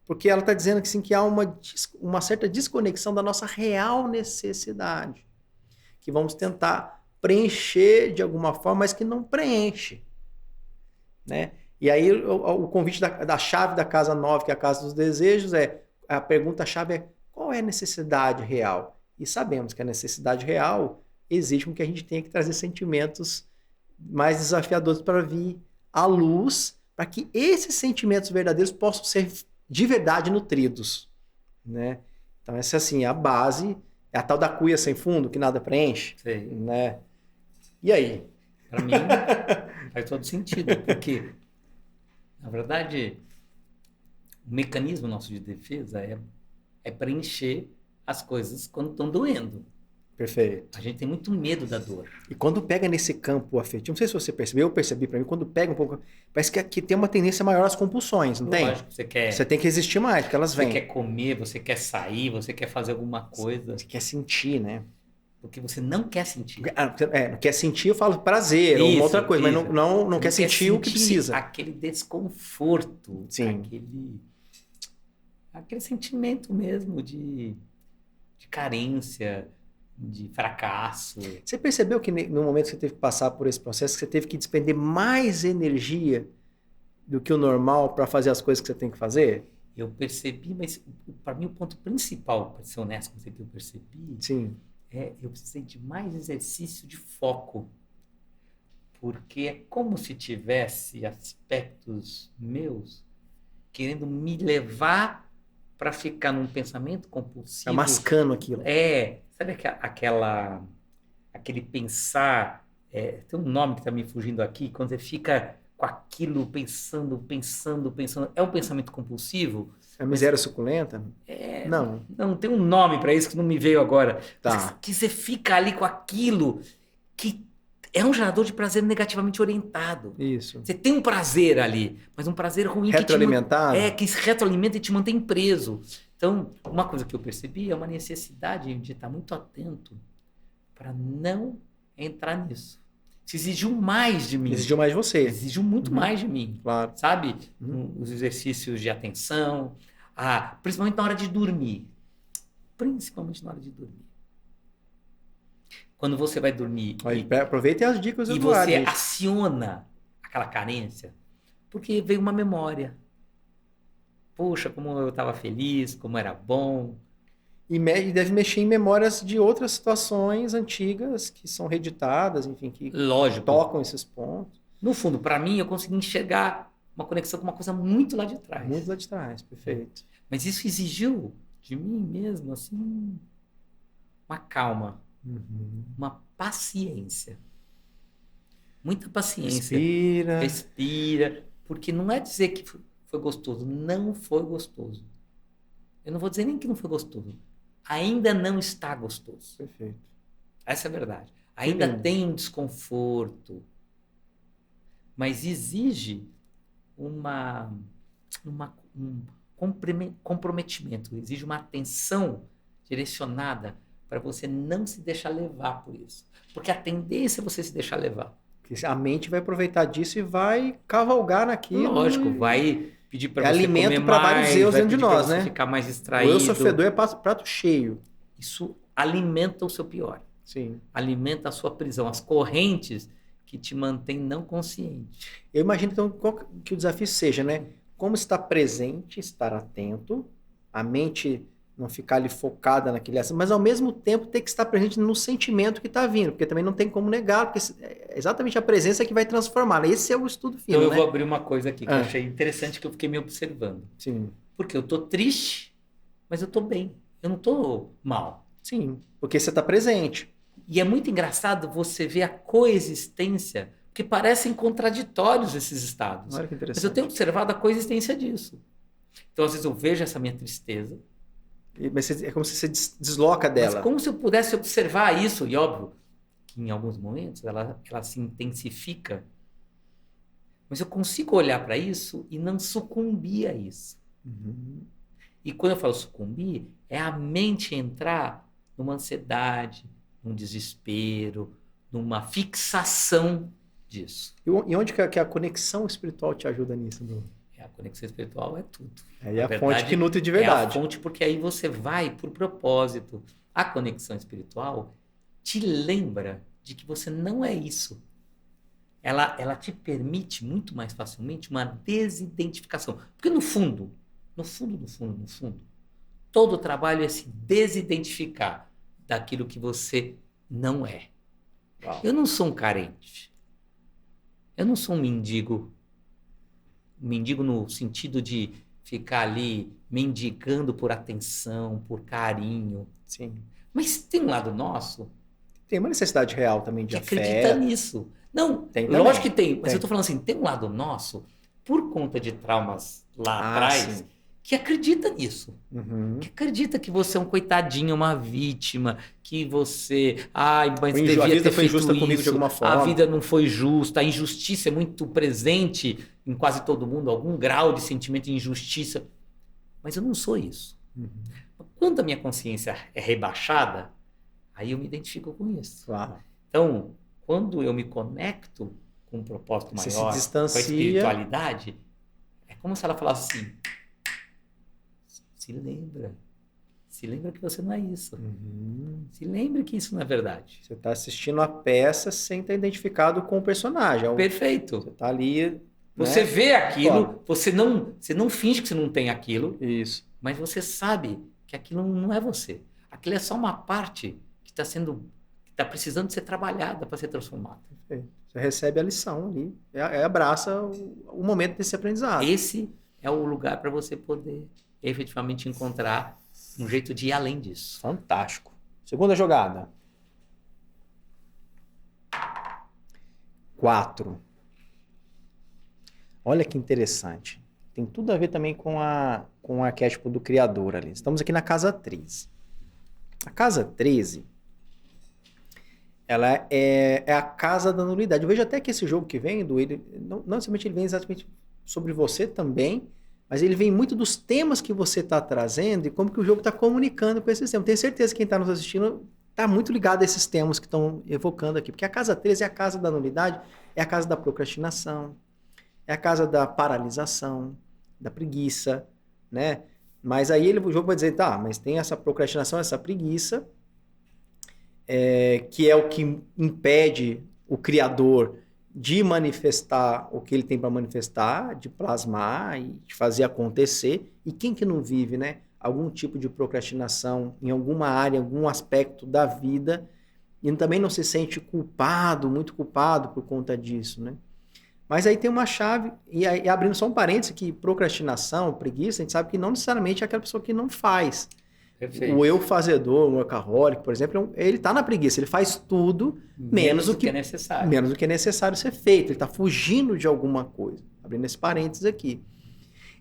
Porque ela está dizendo que, sim, que há uma certa desconexão da nossa real necessidade. Que vamos tentar preencher de alguma forma, mas que não preenche. Né? E aí o convite da chave da casa 9, que é a casa dos desejos, a pergunta-chave é: qual é a necessidade real? E sabemos que a necessidade real exige com que a gente tenha que trazer sentimentos mais desafiadores para vir à luz, para que esses sentimentos verdadeiros possam ser de verdade nutridos. Né? Então essa assim, é a base, é a tal da cuia sem fundo, que nada preenche. Sei. Né? E aí? Para mim, faz todo sentido, porque, na verdade, o mecanismo nosso de defesa é preencher as coisas quando estão doendo. Perfeito. A gente tem muito medo da dor. E quando pega nesse campo afetivo, não sei se você percebeu, eu percebi para mim, quando pega um pouco, parece que aqui tem uma tendência maior às compulsões, não tem? Lógico, Você tem que resistir mais, porque elas vêm. Você quer comer, você quer sair, você quer fazer alguma coisa. Você quer sentir, né? Porque você não quer sentir. Não quer sentir, eu falo prazer, ou uma outra coisa, mas não quer sentir o que precisa. Aquele desconforto, Sim. aquele sentimento mesmo de carência, de fracasso. Você percebeu que no momento que você teve que passar por esse processo, que você teve que despender mais energia do que o normal para fazer as coisas que você tem que fazer? Eu percebi, mas para mim o ponto principal, para ser honesto com você, que eu percebi, Sim. Eu precisei de mais exercício de foco. Porque é como se tivesse aspectos meus querendo me levar para ficar num pensamento compulsivo. Tá mascando aquilo. Sabe aquele pensar, tem um nome que está me fugindo aqui, quando você fica com aquilo pensando, é um pensamento compulsivo? A miséria suculenta? Não, tem um nome para isso que não me veio agora. Tá. Que você fica ali com aquilo que é um gerador de prazer negativamente orientado. Isso. Você tem um prazer ali, mas um prazer ruim retroalimentado. Que se retroalimenta e te mantém preso. Então, uma coisa que eu percebi é uma necessidade de estar muito atento para não entrar nisso. Isso exigiu mais de mim. Exigiu mais de você. Exigiu muito mais de mim. Claro. Sabe? Os exercícios de atenção, principalmente na hora de dormir. Principalmente na hora de dormir. Quando você vai dormir aproveite as dicas do e você aciona aquela carência, porque veio uma memória. Poxa, como eu estava feliz, como era bom. E deve mexer em memórias de outras situações antigas que são reeditadas, enfim, que tocam esses pontos. No fundo, para mim, eu consegui enxergar uma conexão com uma coisa muito lá de trás. Muito lá de trás, perfeito. Mas isso exigiu de mim mesmo, assim, uma calma, uma paciência. Muita paciência. Respira. Porque não é dizer que foi gostoso. Não foi gostoso. Eu não vou dizer nem que não foi gostoso. Ainda não está gostoso. Perfeito. Essa é a verdade. Ainda tem um desconforto. Mas exige um comprometimento. Exige uma atenção direcionada para você não se deixar levar por isso. Porque a tendência é você se deixar levar. Porque a mente vai aproveitar disso e vai cavalgar naquilo. Lógico, vai pedir para você alimento comer para mais, vários eus dentro de nós, você né? ficar mais distraído. O eu sofredor é prato cheio. Isso alimenta o seu pior. Sim. Alimenta a sua prisão, as correntes que te mantêm não consciente. Eu imagino então que o desafio seja, né? Como estar presente, estar atento, a mente não ficar ali focada naquele assunto, mas ao mesmo tempo ter que estar presente no sentimento que está vindo, porque também não tem como negar, porque é exatamente a presença que vai transformar. Esse é o estudo fino, Então eu né? vou abrir uma coisa aqui que eu achei interessante, que eu fiquei me observando. Sim. Porque eu tô triste, mas eu tô bem. Eu não tô mal. Sim, porque você está presente. E é muito engraçado você ver a coexistência, porque parecem contraditórios esses estados. Olha que interessante. Mas eu tenho observado a coexistência disso. Então, às vezes, eu vejo essa minha tristeza. Mas é como se você desloca dela. Mas como se eu pudesse observar isso, e óbvio que em alguns momentos ela se intensifica, mas eu consigo olhar para isso e não sucumbir a isso. E quando eu falo sucumbir, é a mente entrar numa ansiedade, num desespero, numa fixação disso. E onde que a conexão espiritual te ajuda nisso, Bruno? A conexão espiritual é tudo. Aí é Na a fonte verdade, que nutre de É a verdade. fonte porque aí você vai por propósito. A conexão espiritual te lembra de que você não é isso. Ela te permite muito mais facilmente uma desidentificação. Porque no fundo, todo o trabalho é se desidentificar daquilo que você não é. Uau. Eu não sou um carente. Eu não sou um mendigo. Mendigo no sentido de ficar ali mendigando por atenção, por carinho. Sim. Mas tem um lado nosso Tem uma necessidade real também de que acredita afeto. nisso. Não, Tem lógico também. que tem, mas Tem. eu tô falando assim, tem um lado nosso, por conta de traumas lá Ah, atrás, sim. que acredita nisso. Uhum. Que acredita que você é um coitadinho, uma vítima, que você, ai, mas A devia vida ter foi feito injusta comigo de isso, alguma a forma. vida não foi justa, a injustiça é muito presente em quase todo mundo, algum grau de sentimento de injustiça. Mas eu não sou isso. Uhum. Quando a minha consciência é rebaixada, aí eu me identifico com isso. Claro. Então, quando eu me conecto com um propósito Você se maior, com a distancia. espiritualidade, é como se ela falasse assim, se lembra que você não é isso. Uhum. Se lembre que isso não é verdade. Você está assistindo a peça sem estar identificado com o personagem. Você Perfeito. está ali. Você né? vê aquilo, Claro. você não finge que você não tem aquilo, Isso. mas você sabe que aquilo não é você. Aquilo é só uma parte que está precisando ser trabalhada para ser transformada. Perfeito. Você recebe a lição ali. Abraça o momento desse aprendizado. Esse é o lugar para você poder efetivamente encontrar um jeito de ir além disso. Fantástico. Segunda jogada. 4. Olha que interessante. Tem tudo a ver também com o arquétipo do criador ali. Estamos aqui na casa 13. A casa 13, ela é a casa da nulidade. Eu vejo até que esse jogo que vem, não necessariamente ele vem exatamente sobre você também, mas ele vem muito dos temas que você está trazendo e como que o jogo está comunicando com esses temas. Tenho certeza que quem está nos assistindo está muito ligado a esses temas que estão evocando aqui. Porque a casa 13 é a casa da nulidade, é a casa da procrastinação, é a casa da paralisação, da preguiça, né? Mas aí o jogo vai dizer, tá, mas tem essa procrastinação, essa preguiça, que é o que impede o criador de manifestar o que ele tem para manifestar, de plasmar e de fazer acontecer. E quem que não vive, né? Algum tipo de procrastinação em alguma área, em algum aspecto da vida, e também não se sente culpado, muito culpado por conta disso, né? Mas aí tem uma chave, e abrindo só um parênteses, que procrastinação, preguiça, a gente sabe que não necessariamente é aquela pessoa que não faz. Perfeito. O eu fazedor, o workaholic, por exemplo, ele está na preguiça, ele faz tudo menos do que é necessário. Menos do que é necessário ser feito. Ele está fugindo de alguma coisa. Abrindo esse parênteses aqui.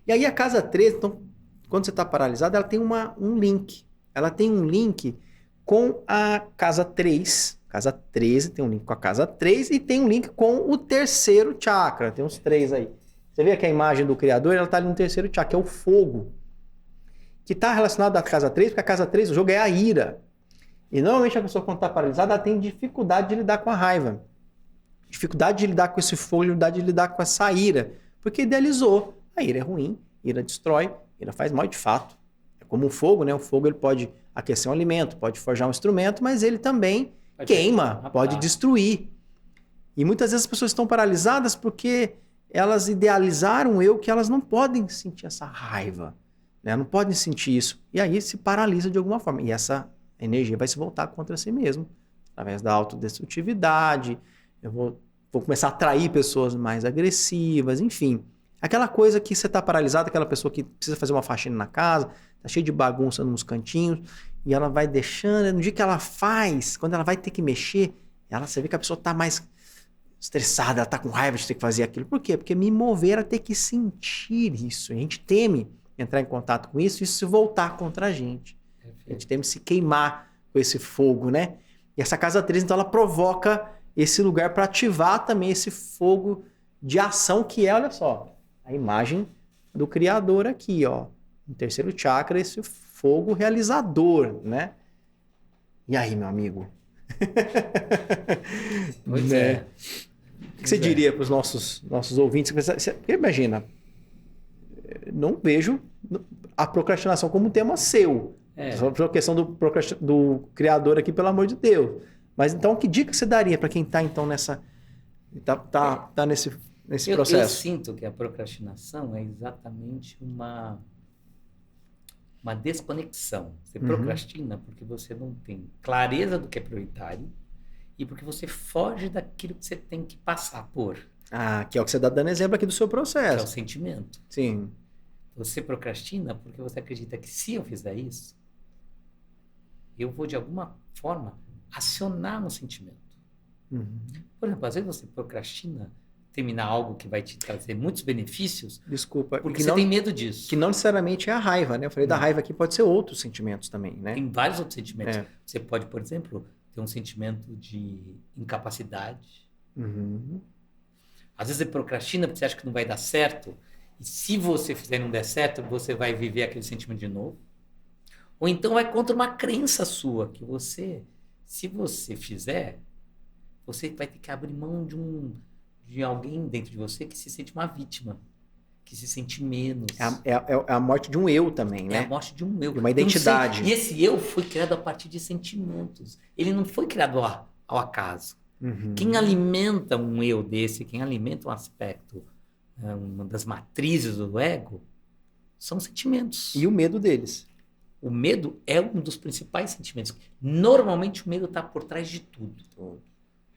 E aí a casa 13, então, quando você está paralisado, ela tem um link. Ela tem um link com a casa 3. Casa 13 tem um link com a casa 3 e tem um link com o terceiro chakra. Tem uns 3 aí. Você vê que a imagem do criador, ela está ali no terceiro chakra, que é o fogo. Que está relacionado à casa 3, porque a casa 3, o jogo é a ira. E normalmente a pessoa, quando está paralisada, ela tem dificuldade de lidar com a raiva. Dificuldade de lidar com esse fogo, dificuldade de lidar com essa ira. Porque idealizou. A ira é ruim, a ira destrói, a ira faz mal de fato. É como o fogo, né? O fogo ele pode aquecer um alimento, pode forjar um instrumento, mas ele também queima, pode destruir. E muitas vezes as pessoas estão paralisadas porque elas idealizaram o eu que elas não podem sentir essa raiva. Né? Não podem sentir isso. E aí se paralisa de alguma forma. E essa energia vai se voltar contra si mesmo. Através da autodestrutividade. Eu vou começar a atrair pessoas mais agressivas, enfim. Aquela coisa que você está paralisado, aquela pessoa que precisa fazer uma faxina na casa, está cheia de bagunça nos cantinhos, e ela vai deixando, no dia que ela faz, quando ela vai ter que mexer, você vê que a pessoa está mais estressada, ela está com raiva de ter que fazer aquilo. Por quê? Porque me mover a ter que sentir isso. A gente teme entrar em contato com isso e se voltar contra a gente. A gente teme se queimar com esse fogo, né? E essa casa 13, então, ela provoca esse lugar para ativar também esse fogo de ação que é, olha só, a imagem do criador aqui, ó. No terceiro chakra, esse fogo realizador, né? E aí, meu amigo? Pois né? é. O que você diria para os nossos ouvintes? Porque imagina, não vejo a procrastinação como um tema seu. Só por questão do criador aqui, pelo amor de Deus. Mas então, que dica você daria para quem está então tá nesse processo? Eu sinto que a procrastinação é exatamente uma desconexão. Você procrastina porque você não tem clareza do que é prioritário e porque você foge daquilo que você tem que passar por. Que é o que você está dando exemplo aqui do seu processo. Que é o sentimento. Sim. Você procrastina porque você acredita que se eu fizer isso, eu vou de alguma forma acionar um sentimento. Por exemplo, às vezes você procrastina terminar algo que vai te trazer muitos benefícios. Desculpa. Porque você tem medo disso. Que não necessariamente é a raiva, né? Eu falei da raiva aqui, pode ser outros sentimentos também, né? Tem vários outros sentimentos. Você pode, por exemplo, ter um sentimento de incapacidade. Às vezes você procrastina porque você acha que não vai dar certo. E se você fizer e não der certo, você vai viver aquele sentimento de novo. Ou então é contra uma crença sua, que se você fizer, você vai ter que abrir mão de alguém dentro de você que se sente uma vítima, que se sente menos. É a morte de um eu também, né? É a morte de um eu. De uma identidade. E esse eu foi criado a partir de sentimentos. Ele não foi criado ao acaso. Quem alimenta um eu desse, quem alimenta um aspecto, uma das matrizes do ego, são sentimentos. E o medo deles. O medo é um dos principais sentimentos. Normalmente o medo está por trás de tudo.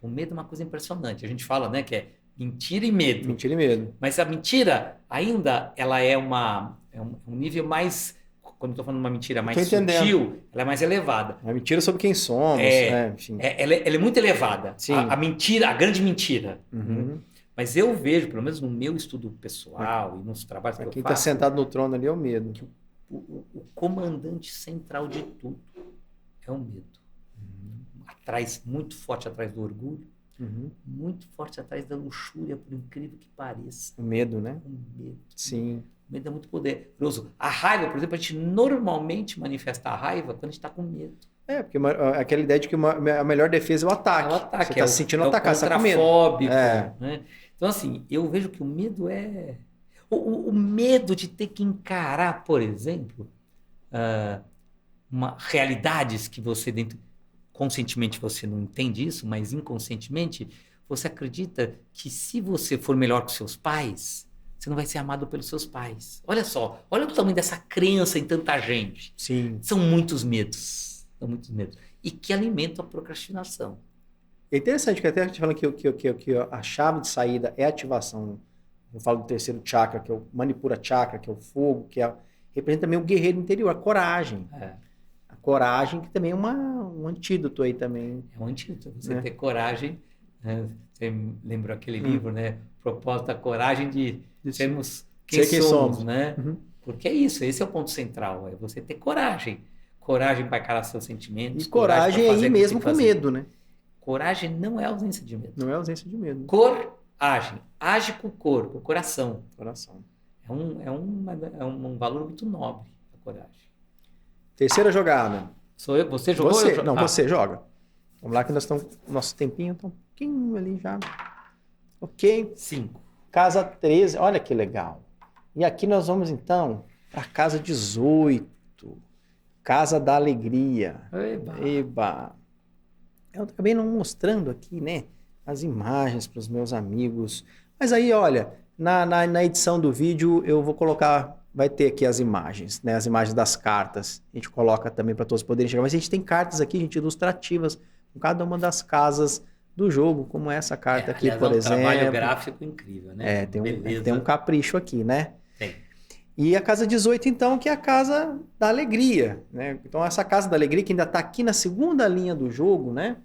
O medo é uma coisa impressionante. A gente fala, né, que é mentira e medo. Mentira e medo. Mas a mentira ainda ela é um nível mais... Quando eu estou falando uma mentira mais sutil, ela é mais elevada. Uma mentira sobre quem somos. Enfim. Ela é muito elevada. Sim. A mentira, a grande mentira. Mas eu vejo, pelo menos no meu estudo pessoal e nos trabalhos que eu faço... Quem está sentado no trono ali é o medo. Que o comandante central de tudo é o medo. Muito forte atrás do orgulho, muito forte atrás da luxúria, por incrível que pareça. O medo, né? O medo. Sim. O medo é muito poderoso. A raiva, por exemplo, a gente normalmente manifesta a raiva quando a gente está com medo. Porque aquela ideia de que a melhor defesa é o ataque. É o ataque. Você está se sentindo atacado, você está com medo. Né? Então, assim, eu vejo que o medo é... O medo de ter que encarar, por exemplo, realidades que você conscientemente você não entende isso, mas inconscientemente você acredita que se você for melhor que seus pais, você não vai ser amado pelos seus pais. Olha só, olha o tamanho dessa crença em tanta gente. Sim. São muitos medos. E que alimentam a procrastinação. É interessante que até a gente fala que a chave de saída é a ativação. Eu falo do terceiro chakra, que é o Manipura Chakra, que é o fogo, representa também o guerreiro interior, a coragem. A coragem, que também é um antídoto aí também. É um antídoto. Você ter coragem. Né? Você lembrou aquele livro, né? Propósito da coragem de sermos quem somos, né? Porque é isso, esse é o ponto central. É você ter coragem. Coragem para encarar seus sentimentos. E coragem aí mesmo com medo, né? Coragem não é ausência de medo. Não é ausência de medo. Coragem. Age com o corpo, com o coração. É um valor muito nobre a coragem. Terceira jogada. Sou eu? Você jogou? Você joga. Vamos lá que nós estamos... Nosso tempinho está um pouquinho ali já. Ok. 5. Casa 13. Olha que legal. E aqui nós vamos então para a casa 18. Casa da Alegria. Eba. Eu acabei não mostrando aqui, né? As imagens para os meus amigos. Mas aí, olha, na edição do vídeo eu vou colocar... Vai ter aqui as imagens, né? As imagens das cartas. A gente coloca também para todos poderem chegar. Mas a gente tem cartas aqui, gente, ilustrativas, com cada uma das casas do jogo, como essa carta aqui, aliás, por exemplo. É um trabalho gráfico incrível, né? Tem um capricho aqui, né? Tem. E a casa 18, então, que é a casa da alegria, né? Então, essa casa da alegria, que ainda está aqui na segunda linha do jogo, né?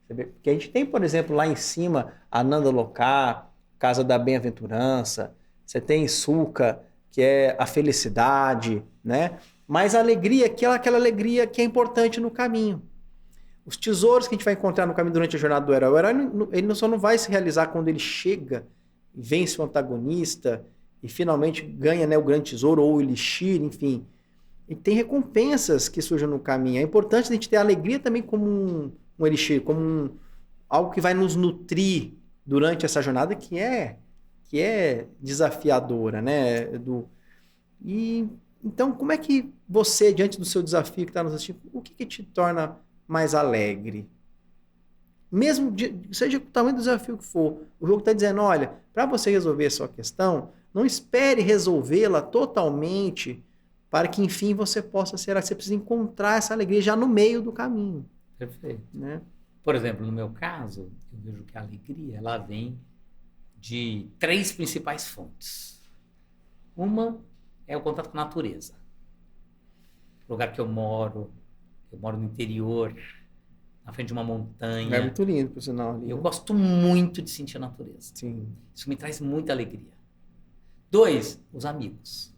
Porque a gente tem, por exemplo, lá em cima, a Nanda Lokar, casa da bem-aventurança. Você tem Suka, que é a felicidade, né? Mas a alegria, aquela alegria que é importante no caminho. Os tesouros que a gente vai encontrar no caminho durante a jornada do herói. O herói ele só não vai se realizar quando ele chega, vence o antagonista e finalmente ganha, né, o grande tesouro ou o elixir, enfim. E tem recompensas que surgem no caminho. É importante a gente ter a alegria também como um elixir, como algo que vai nos nutrir durante essa jornada que é desafiadora, né? E então, como é que você, diante do seu desafio que está nos assistindo, o que te torna mais alegre? Mesmo, seja o tamanho do desafio que for, o jogo está dizendo, olha, para você resolver a sua questão, não espere resolvê-la totalmente para que, enfim, você possa ser, você precisa encontrar essa alegria já no meio do caminho. Perfeito. Né? Por exemplo, no meu caso, eu vejo que a alegria, ela vem de 3 principais fontes. Uma é o contato com a natureza. O lugar que eu moro no interior, na frente de uma montanha. É muito lindo, por sinal. Ali, eu né? gosto muito de sentir a natureza. Sim. Isso me traz muita alegria. 2, os amigos.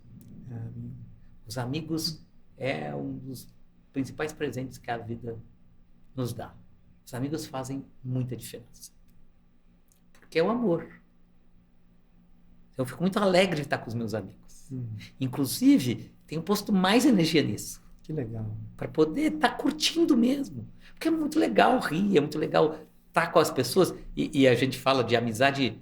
Os amigos é um dos principais presentes que a vida nos dá. Os amigos fazem muita diferença. Porque é o amor. Eu fico muito alegre de estar com os meus amigos. Inclusive, tenho posto mais energia nisso. Que legal. Para poder estar curtindo mesmo. Porque é muito legal rir, é muito legal estar com as pessoas. E a gente fala de amizade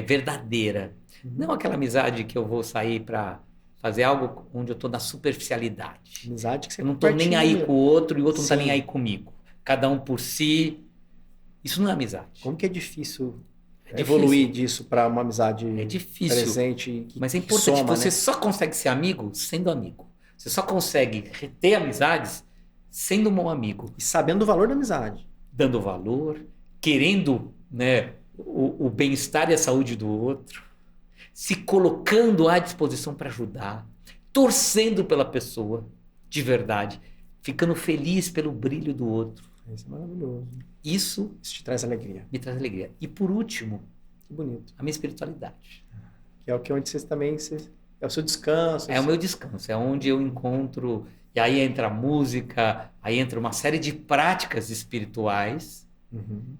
verdadeira. Não aquela amizade que eu vou sair para fazer algo onde eu estou na superficialidade. Amizade que você eu não estou nem aí com o outro e o outro não está nem aí comigo. Cada um por si. Isso não é amizade. Como que é difícil evoluir disso para uma amizade presente? Mas é importante, soma, você só consegue ser amigo sendo amigo. Você só consegue ter amizades sendo um bom amigo. E sabendo o valor da amizade. Dando valor, querendo, né, o bem-estar e a saúde do outro, se colocando à disposição para ajudar, torcendo pela pessoa, de verdade, ficando feliz pelo brilho do outro. Isso é maravilhoso. Isso te traz alegria. Me traz alegria. E por último, que bonito, a minha espiritualidade. Que é o que onde vocês também... É o seu descanso. É o meu descanso, é onde eu encontro... E aí entra a música, aí entra uma série de práticas espirituais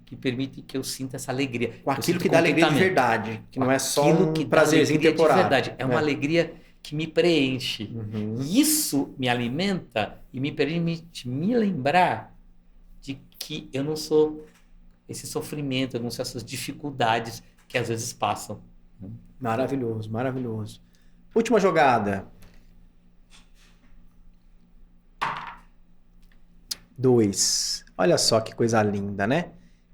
que permitem que eu sinta essa alegria. Com aquilo que dá alegria de verdade, que não é só um prazerzinho temporário. De verdade. É uma alegria que me preenche. E isso me alimenta e me permite me lembrar de que eu não sou esse sofrimento, eu não sou essas dificuldades que às vezes passam. Maravilhoso, maravilhoso. Última jogada. 2. Olha só que coisa linda, né?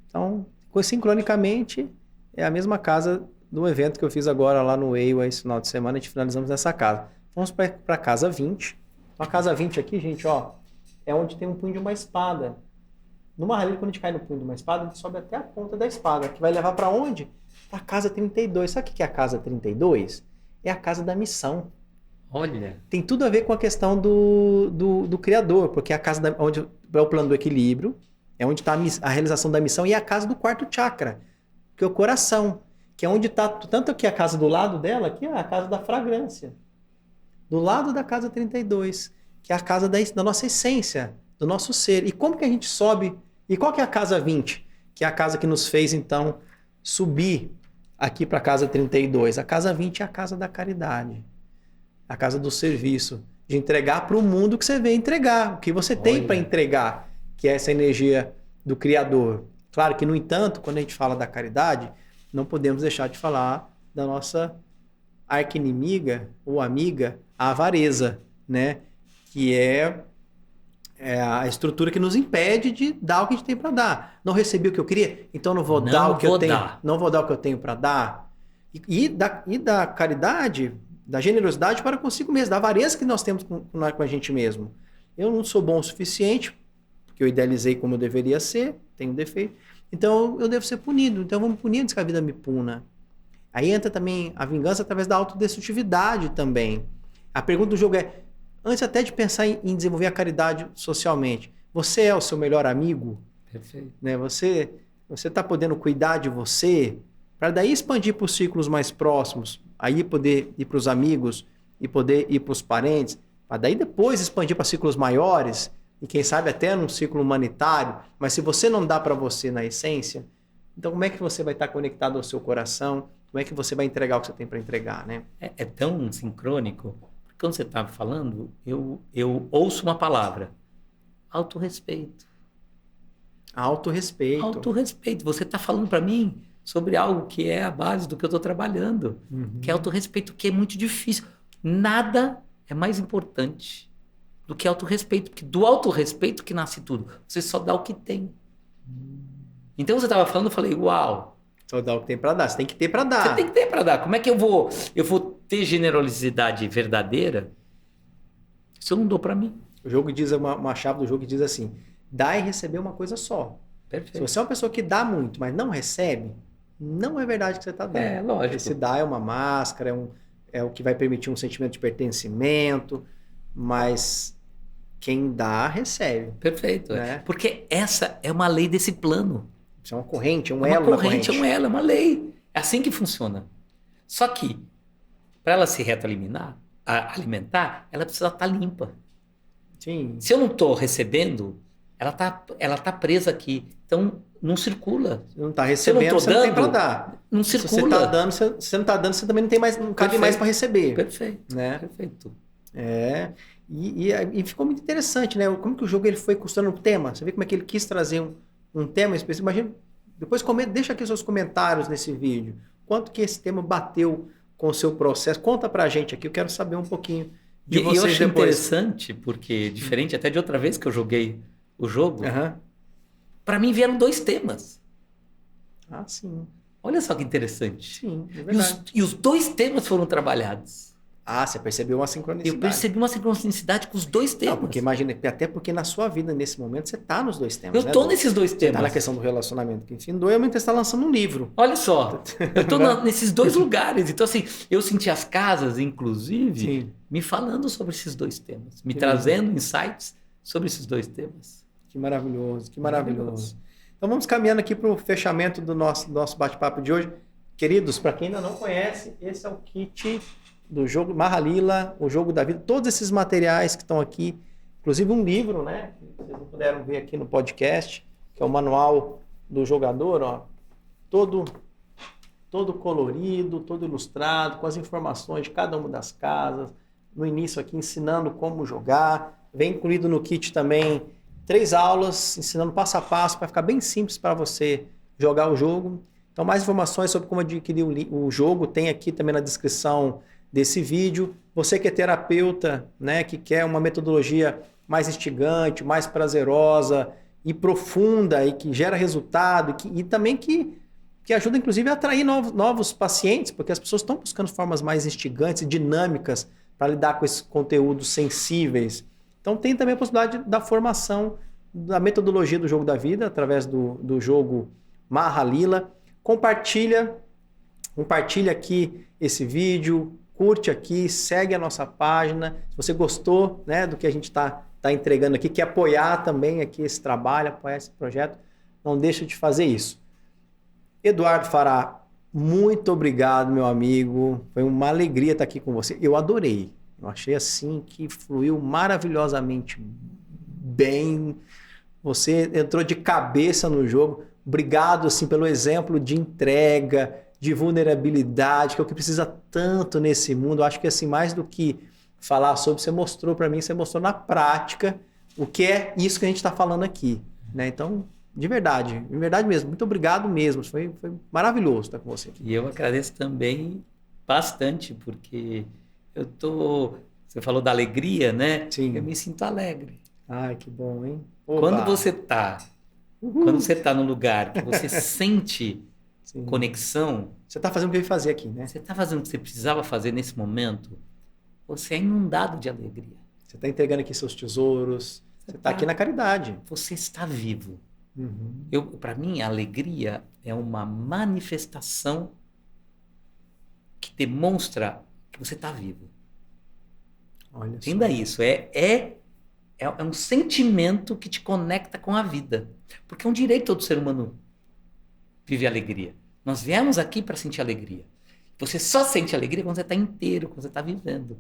Então, sincronicamente, é a mesma casa do evento que eu fiz agora lá no EIO esse final de semana. A gente finalizamos nessa casa. Vamos para a casa 20. A casa 20 aqui, gente, ó, é onde tem um punho de uma espada. No Mahalil, quando a gente cai no punho de uma espada, a gente sobe até a ponta da espada, que vai levar para onde? Para a casa 32. Sabe o que é a casa 32? É a casa da missão. Olha. Tem tudo a ver com a questão do Criador, porque é a casa onde é o plano do equilíbrio, é onde está a realização da missão, e é a casa do 4º chakra, que é o coração, que é onde está, tanto que a casa do lado dela, aqui é a casa da fragrância, do lado da casa 32, que é a casa da nossa essência, do nosso ser. E como que a gente sobe? E qual que é a casa 20? Que é a casa que nos fez, então, subir aqui para a casa 32. A casa 20 é a casa da caridade, a casa do serviço, de entregar para o mundo que você veio entregar, o que você tem para entregar, que é essa energia do Criador. Claro que, no entanto, quando a gente fala da caridade, não podemos deixar de falar da nossa arqui-inimiga ou amiga, a avareza, né? Que é a estrutura que nos impede de dar o que a gente tem para dar. Não recebi o que eu queria, então não vou dar o que eu tenho. Não vou dar o que eu tenho para dar. E da caridade, da generosidade para consigo mesmo, da avareza que nós temos com a gente mesmo. Eu não sou bom o suficiente, porque eu idealizei como eu deveria ser, tenho defeito, então eu devo ser punido. Então vamos punir antes que a vida me puna. Aí entra também a vingança através da autodestrutividade também. A pergunta do jogo é, antes até de pensar em desenvolver a caridade socialmente, você é o seu melhor amigo? Perfeito. Né? Você está podendo cuidar de você, para daí expandir para os círculos mais próximos, aí poder ir para os amigos e poder ir para os parentes, para daí depois expandir para círculos maiores, e quem sabe até num círculo humanitário. Mas se você não dá para você na essência, então como é que você vai estar conectado ao seu coração? Como é que você vai entregar o que você tem para entregar, né? É tão sincrônico. Quando você está falando, eu ouço uma palavra: autorrespeito. Autorrespeito. Autorrespeito. Você está falando para mim sobre algo que é a base do que eu estou trabalhando, que é autorrespeito, que é muito difícil. Nada é mais importante do que autorrespeito, porque do autorrespeito que nasce tudo. Você só dá o que tem. Então você estava falando, eu falei, uau. Só dá o que tem para dar. Você tem que ter para dar. Você tem que ter para dar. Como é que eu vou ter generosidade verdadeira se eu não dou para mim? O jogo diz, uma chave do jogo diz assim, dar e receber é uma coisa só. Perfeito. Se você é uma pessoa que dá muito, mas não recebe, não é verdade que você está dando. É, lógico. Esse dar é uma máscara, é o que vai permitir um sentimento de pertencimento, mas quem dá, recebe. Perfeito. Né? Porque essa é uma lei desse plano. Isso é uma corrente, É uma corrente, é uma elo. É assim que funciona. Só que, para ela se alimentar, ela precisa estar limpa. Sim. Se eu não estou recebendo, ela tá presa aqui. Então, não circula. Você não está recebendo, você não tem para dar. Não circula. Se você não está dando, você também não tem mais, não cabe mais para receber. Perfeito. Né? Perfeito. E ficou muito interessante, né? Como que o jogo ele foi costurando um tema. Você vê como é que ele quis trazer um tema específico. Imagina, depois deixa aqui seus comentários nesse vídeo. Quanto que esse tema bateu com o seu processo? Conta pra gente aqui, eu quero saber um pouquinho de vocês. E eu achei depois. interessante, porque diferente até de outra vez que eu joguei o jogo, Uhum. Para mim vieram 2 temas. Ah, sim. Olha só que interessante. Sim, é verdade. E os 2 temas foram trabalhados. Ah, você percebeu uma sincronicidade. Eu percebi uma sincronicidade com os 2 temas. Não, porque imagina, até porque na sua vida, nesse momento, você tá nos 2 temas. Eu tô nesses 2 Você temas. tá na questão do relacionamento que ensinou, e ao mesmo tempo você tá lançando um livro. Olha só, eu tô nesses 2 lugares. Então, assim, eu senti as casas, inclusive, Sim. me falando sobre esses 2 temas. Me trazendo insights sobre esses 2 temas. Que maravilhoso, que maravilhoso. Então vamos caminhando aqui para o fechamento do nosso bate-papo de hoje. Queridos, para quem ainda não conhece, esse é o kit do jogo Mahalila, o jogo da vida. Todos esses materiais que estão aqui, inclusive um livro, né? Que vocês não puderam ver aqui no podcast, que é o manual do jogador, ó. Todo colorido, todo ilustrado, com as informações de cada uma das casas. No início aqui ensinando como jogar. Vem incluído no kit também 3 aulas ensinando passo a passo para ficar bem simples para você jogar o jogo. Então, mais informações sobre como adquirir o jogo tem aqui também na descrição desse vídeo. Você que é terapeuta, né, que quer uma metodologia mais instigante, mais prazerosa e profunda e que gera resultado e também que ajuda, inclusive, a atrair novos pacientes, porque as pessoas estão buscando formas mais instigantes e dinâmicas para lidar com esses conteúdos sensíveis. Então tem também a possibilidade da formação da metodologia do jogo da vida através do jogo Mahalila. Compartilha aqui esse vídeo, curte aqui, segue a nossa página. Se você gostou, né, do que a gente está entregando aqui, quer apoiar também aqui esse trabalho, apoiar esse projeto, não deixa de fazer isso. Eduardo Fará, muito obrigado, meu amigo. Foi uma alegria estar aqui com você. Eu adorei. Eu achei assim que fluiu maravilhosamente bem. Você entrou de cabeça no jogo. Obrigado assim, pelo exemplo de entrega, de vulnerabilidade, que é o que precisa tanto nesse mundo. Eu acho que assim, mais do que falar sobre, você mostrou para mim, você mostrou na prática o que é isso que a gente está falando aqui. Né? Então, de verdade mesmo. Muito obrigado mesmo. Foi maravilhoso estar com você aqui. E eu agradeço também bastante, porque você falou da alegria, né? Sim. Eu me sinto alegre. Ai, que bom, hein? Oba. Quando você está num lugar que você sente Sim. conexão... Você está fazendo o que eu ia fazer aqui, né? Você está fazendo o que você precisava fazer nesse momento, você é inundado de alegria. Você está entregando aqui seus tesouros, você está aqui na caridade. Você está vivo. Uhum. Para mim, a alegria é uma manifestação que demonstra que você está vivo. Olha Entenda só. isso. É um sentimento que te conecta com a vida. Porque é um direito de todo ser humano viver alegria. Nós viemos aqui para sentir alegria. Você só sente alegria quando você está inteiro, quando você está vivendo.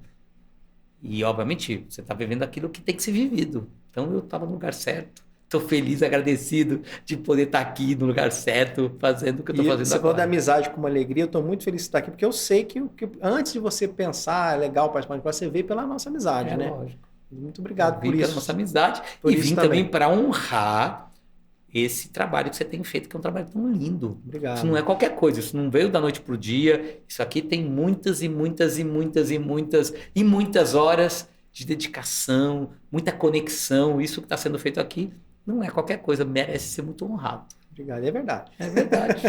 E, obviamente, você está vivendo aquilo que tem que ser vivido. Então, eu estava no lugar certo. Estou feliz, agradecido de poder estar aqui no lugar certo, fazendo o que eu estou fazendo você agora. falou da amizade com uma alegria, eu estou muito feliz de estar aqui, porque eu sei que antes de você pensar, é legal participar de você veio pela nossa amizade, né? Lógico. Muito obrigado por vim isso. pela nossa amizade Por e isso vim também para honrar esse trabalho que você tem feito, que é um trabalho tão lindo. Obrigado. Isso não é qualquer coisa, isso não veio da noite para o dia. Isso aqui tem muitas e muitas e muitas e muitas e muitas horas de dedicação, muita conexão. Isso que está sendo feito aqui não é qualquer coisa, merece ser muito honrado. Obrigado, é verdade. É verdade.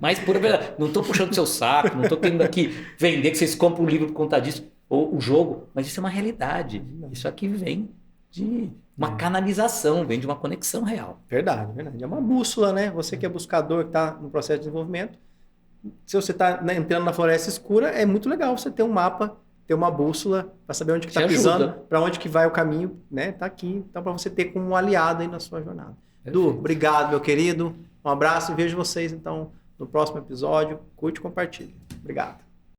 Mas pura verdade. Não estou puxando seu saco, não estou querendo aqui vender que vocês compram um livro por conta disso, ou o jogo, mas isso é uma realidade. Isso aqui vem de uma canalização, vem de uma conexão real. Verdade, verdade. É uma bússola, né? Você que é buscador, que está no processo de desenvolvimento, se você está entrando na floresta escura, é muito legal você ter um mapa, ter uma bússola para saber onde que está pisando, para onde que vai o caminho, né? Tá aqui, então para você ter como um aliado aí na sua jornada. Du, obrigado, meu querido. Um abraço e vejo vocês então no próximo episódio. Curte e compartilhe. Obrigado.